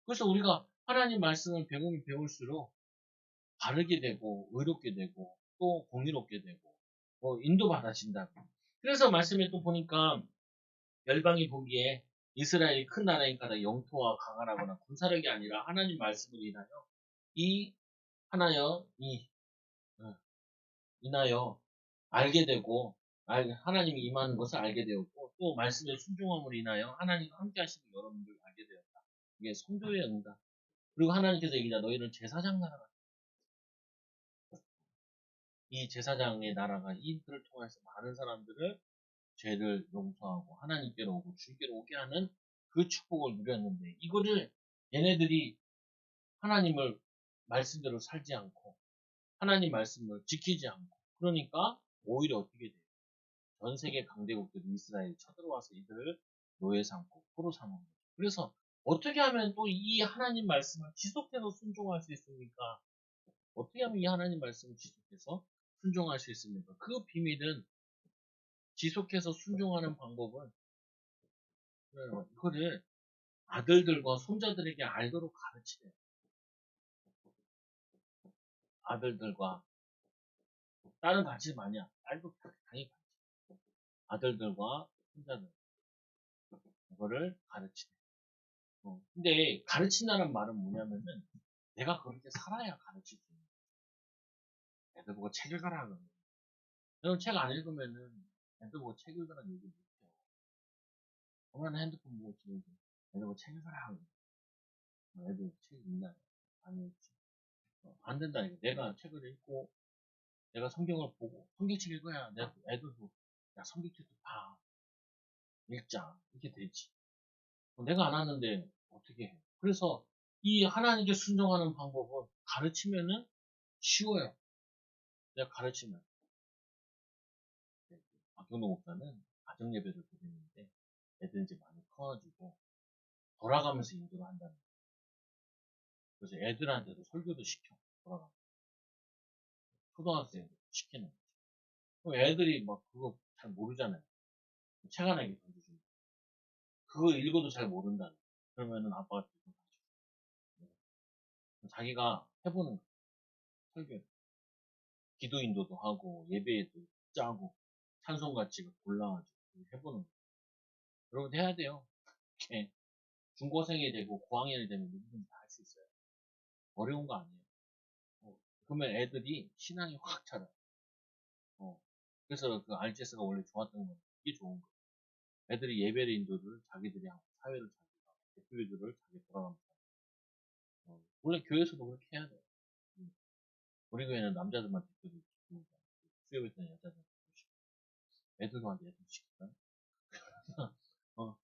그래서 우리가 하나님 말씀을 배우면 배울수록 바르게 되고 의롭게 되고 또 공의롭게 되고 인도받아진다고. 그래서 말씀에 또 보니까 열방이 보기에 이스라엘이 큰 나라니까 영토와 강하거나 군사력이 아니라 하나님 말씀을 인하여 이 하나여 이 어, 인하여 알게 되고 하나님이 임하는 것을 알게 되었고 또 말씀의 순종함을 인하여 하나님과 함께 하시는 여러분들 알게 되었다. 이게 성도의 응답. 그리고 하나님께서 얘기하자 너희는 제사장 나라가 이 제사장의 나라가 이들을 통해서 많은 사람들을 죄를 용서하고 하나님께로 오고 주께로 오게 하는 그 축복을 누렸는데 이거를 얘네들이 하나님을 말씀대로 살지 않고 하나님 말씀을 지키지 않고 그러니까 오히려 어떻게 돼요? 전 세계 강대국들이 이스라엘이 쳐들어와서 이들을 노예 삼고 포로 삼은 거죠. 그래서 어떻게 하면 또 이 하나님 말씀을 지속해서 순종할 수 있습니까? 어떻게 하면 이 하나님 말씀을 지속해서 순종할 수 있습니까? 그 비밀은 지속해서 순종하는 방법은 이거를 아들들과 손자들에게 알도록 가르치래요. 아들들과 딸은 가르치지 마냐? 딸도 당연히 가르치. 아들들과 손자들 이거를 가르치래. 근데 가르친다는 말은 뭐냐면은 내가 그렇게 살아야 가르칠 수 있는 거야. 애들 보고 책 읽어라 그러면 여러분 책 안 읽으면은 애들 보고 책 읽으라는 얘기 못해요. 엄마는 핸드폰 보고 지금 애들 보고 책 읽어라 그러면 애들 책 읽나? 안 읽지. 안 된다 이거. 내가 책을 읽고 내가 성경을 보고 성경책 읽어야 내 애들도 야 성경책도 봐 읽자 이렇게 되지. 내가 안 하는데 어떻게 해? 그래서 이 하나님께 순종하는 방법은 가르치면은 쉬워요. 내가 가르치면 박경도 목사는 가정 예배를 드리는데 애들 이제 많이 커가지고 돌아가면서 인도를 한다는 거예요. 그래서 애들한테도 설교도 시켜 돌아가면서 초등학생들 시키는 거죠. 그럼 애들이 막 그거 잘 모르잖아요. 책 하나 이렇게 던져주면 그거 읽어도 잘 모른다는 거예요. 그러면은 아빠가 가르쳐. 자기가 해보는 거예요. 설교. 기도 인도도 하고 예배에도 짜고 찬송같이 골라가지고 해보는 거예요. 여러분 해야 돼요. 이렇게 중고생이 되고 고학년이 되면 누구든지 다 할 수 있어요. 어려운 거 아니에요. 그러면 애들이 신앙이 확 자라요. 그래서 그 RCS가 원래 좋았던 건 이게 좋은 거예요. 애들이 예배를 인도를 자기들이 하고 사회를 자기가 하고 대표기도를 자기 돌아가면서 원래 교회에서도 그렇게 해야 돼요. 우리 교회는 남자들만 대표를 시키고 수요일 때는 여자들 대표 시키고 애들도 한테 애들 시킬까? 어,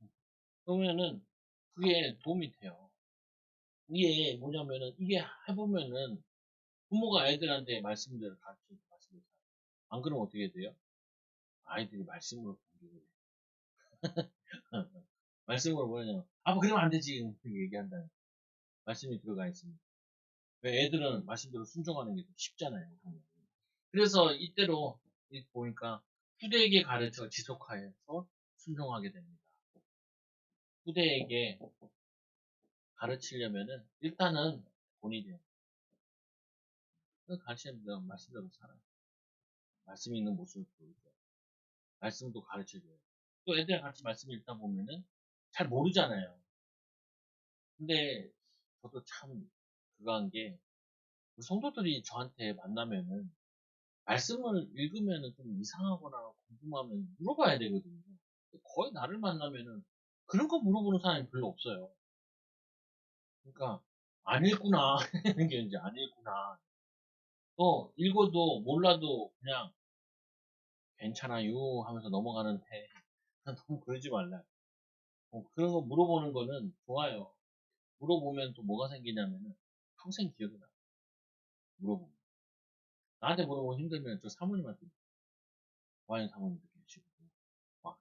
그러면은 그게 도움이 돼요. 이게 뭐냐면은 이게 해보면은 부모가 애들한테 말씀대로 가르치고 말씀대로 안 그러면 어떻게 돼요? 아이들이 말씀으로 공격을 해. 말씀으로 뭐냐면 아빠 그러면 안 되지 이렇게 얘기한다. 말씀이 들어가 있습니다. 왜 애들은 말씀대로 순종하는 게 더 쉽잖아요. 그래서 이때로 보니까 후대에게 가르쳐 지속하여서 순종하게 됩니다. 후대에게 가르치려면은 일단은 본인이 가르치면 말씀대로 살아요. 말씀 있는 모습을 보이죠. 말씀도 가르쳐줘요. 또 애들 같이 말씀 읽다 보면은 잘 모르잖아요. 근데 저도 참 그거 한 게 우리 성도들이 저한테 만나면은 말씀을 읽으면은 좀 이상하거나 궁금하면 물어봐야 되거든요. 거의 나를 만나면은 그런 거 물어보는 사람이 별로 없어요. 그러니까 안 읽구나 이런 게 이제 안 읽구나. 또 읽어도 몰라도 그냥 괜찮아요 하면서 넘어가는데 너무 그러지 말라. 그런 거 물어보는 거는 좋아요. 물어보면 또 뭐가 생기냐면은 평생 기억이 나. 물어보면. 나한테 물어보면 힘들면 저 사모님한테 와인 사모님도 계시고 막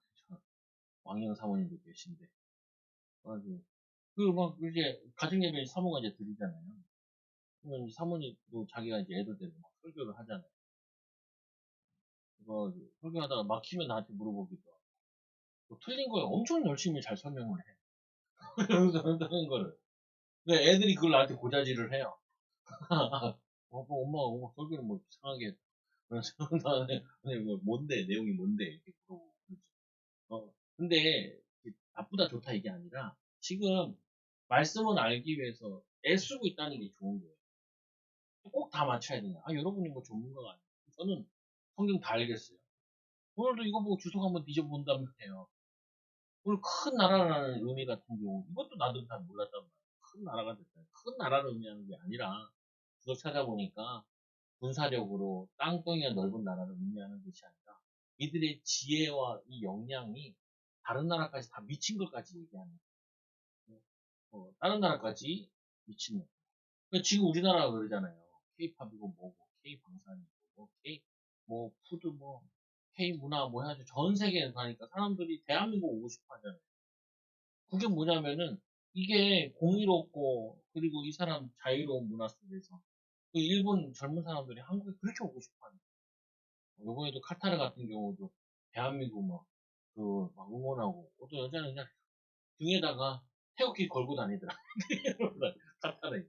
왕영 사모님도 계신데 그래가지고 그막 이제 가정 예배 사모가 이제 드리잖아요. 그러면 사모님도 자기가 이제 애들 데리고 막 설교를 하잖아요. 그거 설교하다가 막히면 나한테 물어보기도 하고 또 틀린 거에 엄청 열심히 잘 설명을 해. 이러면서 한다는 거를. 근데 애들이 그걸 나한테 고자질을 해요. 엄마, 설교는 뭐 이상하게 했다. 그래서 나는, 아니, 뭐 뭔데, 내용이 뭔데, 이렇게 물어보고. 근데, 나쁘다, 좋다, 이게 아니라, 지금, 말씀을 알기 위해서 애쓰고 있다는 게 좋은 거예요. 꼭 다 맞춰야 되냐. 여러분이 뭐 전문가가 아니에요. 저는 성경 다 알겠어요. 오늘도 이거 보고 주석 한번 뒤져본다면 해요. 오늘 큰 나라라는 의미 같은 경우, 이것도 나도 잘 몰랐단 말이에요. 큰 나라가 됐어요. 큰 나라를 의미하는 게 아니라, 주석 찾아보니까, 군사력으로 땅덩이가 넓은 나라를 의미하는 것이 아니라 이들의 지혜와 이 역량이 다른 나라까지 다 미친 것까지 얘기하는 거예요. 다른 나라까지 미친 거. 그러니까 지금 우리나라가 그러잖아요. K-팝이고 뭐고 K-방산이고 뭐 K 뭐 푸드 뭐 K-문화 뭐 해가지고 전 세계에 가니까 사람들이 대한민국 오고 싶어 하잖아요. 그게 뭐냐면은 이게 공의롭고 그리고 이 사람 자유로운 문화 속에서 그 일본 젊은 사람들이 한국에 그렇게 오고 싶어 하는 거예요. 요번에도 카타르 같은 경우도 대한민국 막, 막 응원하고, 또 여자는 그냥 등에다가 태극기 걸고 다니더라. 카타르에.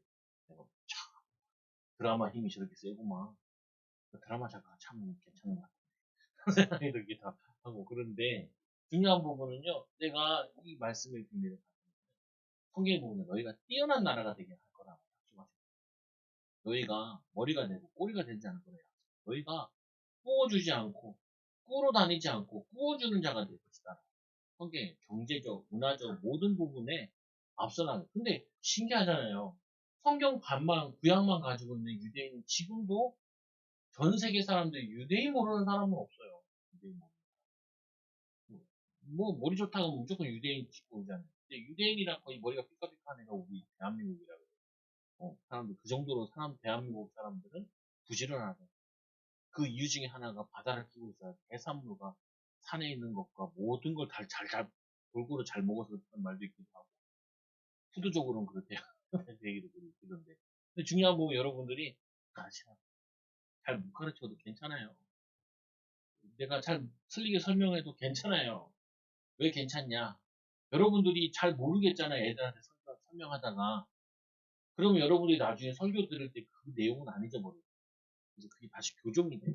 내가 드라마 힘이 저렇게 세구만. 그 드라마 작가 참 괜찮은 것 같아. 이렇게 다 하고. 그런데 중요한 부분은요, 내가 이 말씀의 비밀을 성경에 보면 너희가 뛰어난 나라가 되게 할 거라고 약속하셨어. 너희가 머리가 되고 꼬리가 되지 않을 거라. 너희가 꾸어주지 않고, 꾸러 다니지 않고, 꾸어주는 자가 될 것이다. 성경 경제적, 문화적 모든 부분에 앞서나가. 근데 신기하잖아요. 성경 반만, 구약만 가지고 있는 유대인은 지금도 전 세계 사람들이 유대인 모르는 사람은 없어요. 유대인 모르는 사람. 뭐, 머리 좋다고 하면 무조건 유대인 찍고 오잖아요. 근데 유대인이랑 거의 머리가 삐까삐까한 애가 우리 대한민국이라고. 사람들, 그 정도로 대한민국 사람들은 부지런하다. 그 이유 중에 하나가 바다를 끼고 있어요. 해산물과 산에 있는 것과 모든 걸 골고루 잘 먹어서 그런 말도 있기도 하고. 푸드적으로는 그렇대요. 얘기도 있던데. 근데 중요한 부분 여러분들이 잘 못 가르쳐도 괜찮아요. 내가 잘 틀리게 설명해도 괜찮아요. 왜 괜찮냐? 여러분들이 잘 모르겠잖아요. 애들한테 설명하다가. 그러면 여러분들이 나중에 설교 들을 때 그 내용은 안 잊어버려요. 그래서 그게 다시 교정이 돼요.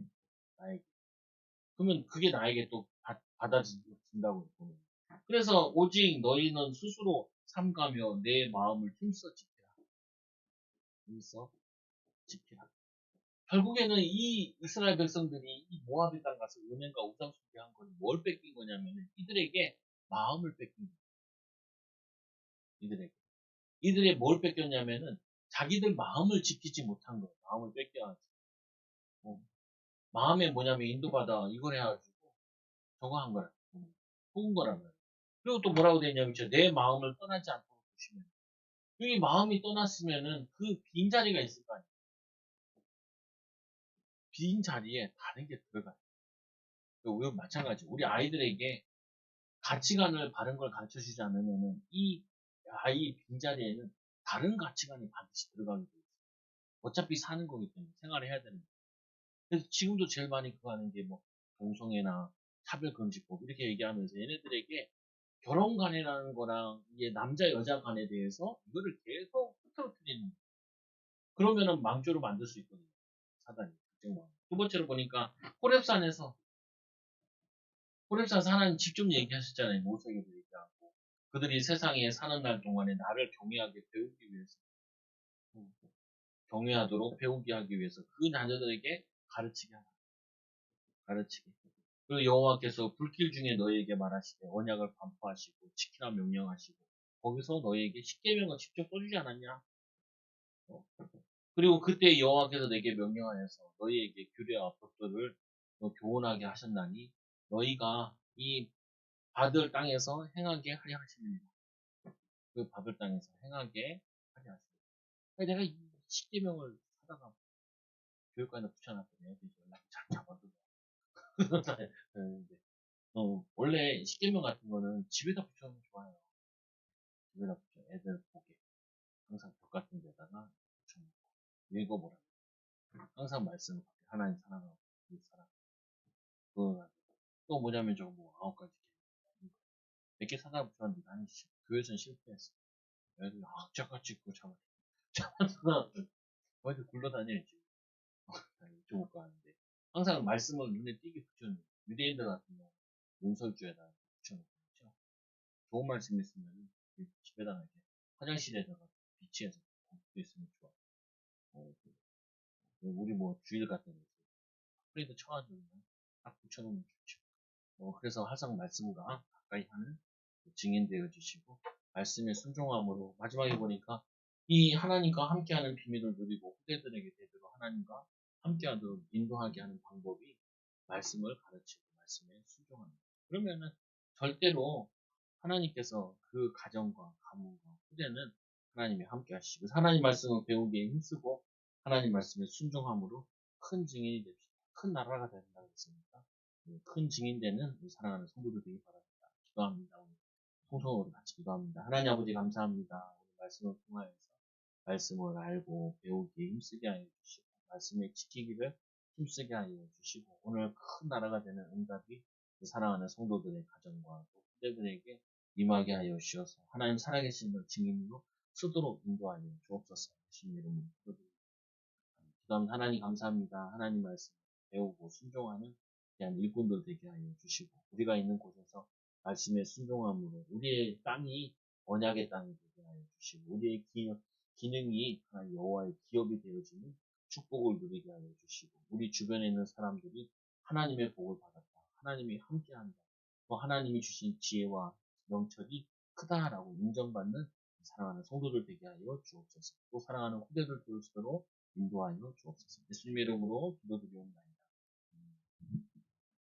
나에게. 그러면 그게 나에게 또 받아진다고 보는 거예요. 그래서 오직 너희는 스스로 삼가며 내 마음을 힘써 지키라. 힘써 지키라. 결국에는 이 이스라엘 백성들이 이 모압의 땅 가서 은행과 우상 숭배한 건 뭘 뺏긴 거냐면은 이들에게 마음을 뺏긴 거예요. 이들에게. 이들의 뭘 뺏겼냐면은 자기들 마음을 지키지 못한 거예요. 마음을 뺏겨가지고. 어, 마음에 뭐냐면 인도받아 이걸 해가지고 저거 한 거라. 속은 거란 말이에요. 그리고 또 뭐라고 돼 있냐면 내 마음을 떠나지 않도록 조심해. 여기 마음이 떠났으면은 그 빈자리가 있을 거 아니에요. 빈 자리에 다른 게 들어가요. 우리 마찬가지. 우리 아이들에게 가치관을 바른 걸 가르쳐 주지 않으면은 이 아이 빈자리에는 다른 가치관이 반드시 들어가게 돼 있어요. 어차피 사는 거기 때문에 생활을 해야 되는 거예요. 그래서 지금도 제일 많이 그거 하는 게 뭐 동성애나 차별금지법 이렇게 얘기하면서 얘네들에게 결혼 관계라는 거랑 이게 남자 여자 간에 대해서 이거를 계속 흐트러뜨리는 거예요. 그러면은 망조로 만들 수 있거든요. 사단이. 두 번째로 보니까 호렙산에서 호렙산 하나님 직접 얘기하셨잖아요. 모세에게도 얘기하고 그들이 세상에 사는 날 동안에 나를 경외하게 배우기 위해서 경외하도록 배우게 하기 위해서 그 자녀들에게 가르치게 하라. 가르치게. 그리고 여호와께서 불길 중에 너희에게 말하시되 언약을 반포하시고 지키라 명령하시고 거기서 너희에게 십계명을 직접 써주지 않았냐? 어. 그리고 그때 여호와께서 내게 명령하여서 너희에게 규례와 법도를 교훈하게 하셨나니 너희가 이 받을 땅에서 행하게 하려 하십니다. 그 받을 땅에서 행하게 하려 하십니다. 내가 이 십계명을 사다가 교육관에 붙여놨더니 애들이 연락 잘 잡아두고 원래 십계명 같은 거는 집에다 붙여놓으면 좋아요. 집에다 붙여 애들 보게 항상 벽 같은 데다가 붙여놓고 읽어보라. 항상 말씀을 하나님 사랑하고 그 사랑 그거 또 뭐냐면 저거 뭐 9가지 몇 개 사다 붙였는데 한 교회에서는 실패했어. 애들 악착같이 그 잡아다가 어디 굴러다녀야지. 이쪽 가는데 항상 말씀을 눈에 띄게 붙여놓고 유대인들 같은 경우 문설주에다 붙여놓고 그렇죠. 좋은 말씀 있으면 집에다가 이렇게 화장실에다가 비치해서 붙여 있으면 좋아. 그 우리 뭐 주일 같은 거 프레드 쳐가지고 그냥 딱 붙여놓으면 좋죠. 그래서 항상 말씀과 가까이 하는 증인되어 주시고 말씀의 순종함으로 마지막에 보니까 이 하나님과 함께하는 비밀을 누리고 후대들에게 대대로 하나님과 함께하도록 인도하게 하는 방법이 말씀을 가르치고 말씀에 순종합니다. 그러면은 절대로 하나님께서 그 가정과 가문과 후대는 하나님이 함께 하시고 하나님 말씀을 배우기에 힘쓰고 하나님 말씀에 순종함으로 큰 증인이 됩시다. 큰 나라가 된다고 했으니까 큰 증인되는 우리 사랑하는 성도들 되기 바랍니다. 기도합니다. 우리 통성으로 같이 기도합니다. 하나님 아버지 감사합니다. 오늘 말씀을 통하여서 말씀을 알고 배우기에 힘쓰게 하여 주시고 말씀에 지키기를 힘쓰게 하여 주시고 오늘 큰 나라가 되는 응답이 사랑하는 성도들의 가정과 또 후대들에게 임하게 하여 주셔서 하나님 살아계신 증인으로 쓰도록 인도하여 주옵소서. 예수님 이름으로 기도드립니다. 기도합니다. 하나님 감사합니다. 하나님 말씀 배우고 순종하는 귀한 일꾼들 되게 하여 주시고 우리가 있는 곳에서 말씀에 순종함으로 우리의 땅이 언약의 땅이 되게 하여 주시고 우리의 기능이 하나님 여호와의 기업이 되어지는 축복을 누리게 하여 주시고 우리 주변에 있는 사람들이 하나님의 복을 받았다. 하나님이 함께한다. 또 하나님이 주신 지혜와 명철이 크다라고 인정받는 사랑하는 성도들 되게 하여 주옵소서. 또 사랑하는 후대들 되어지도록 인도하여 주옵소서. 예수님의 이름으로 기도드리옵나이다.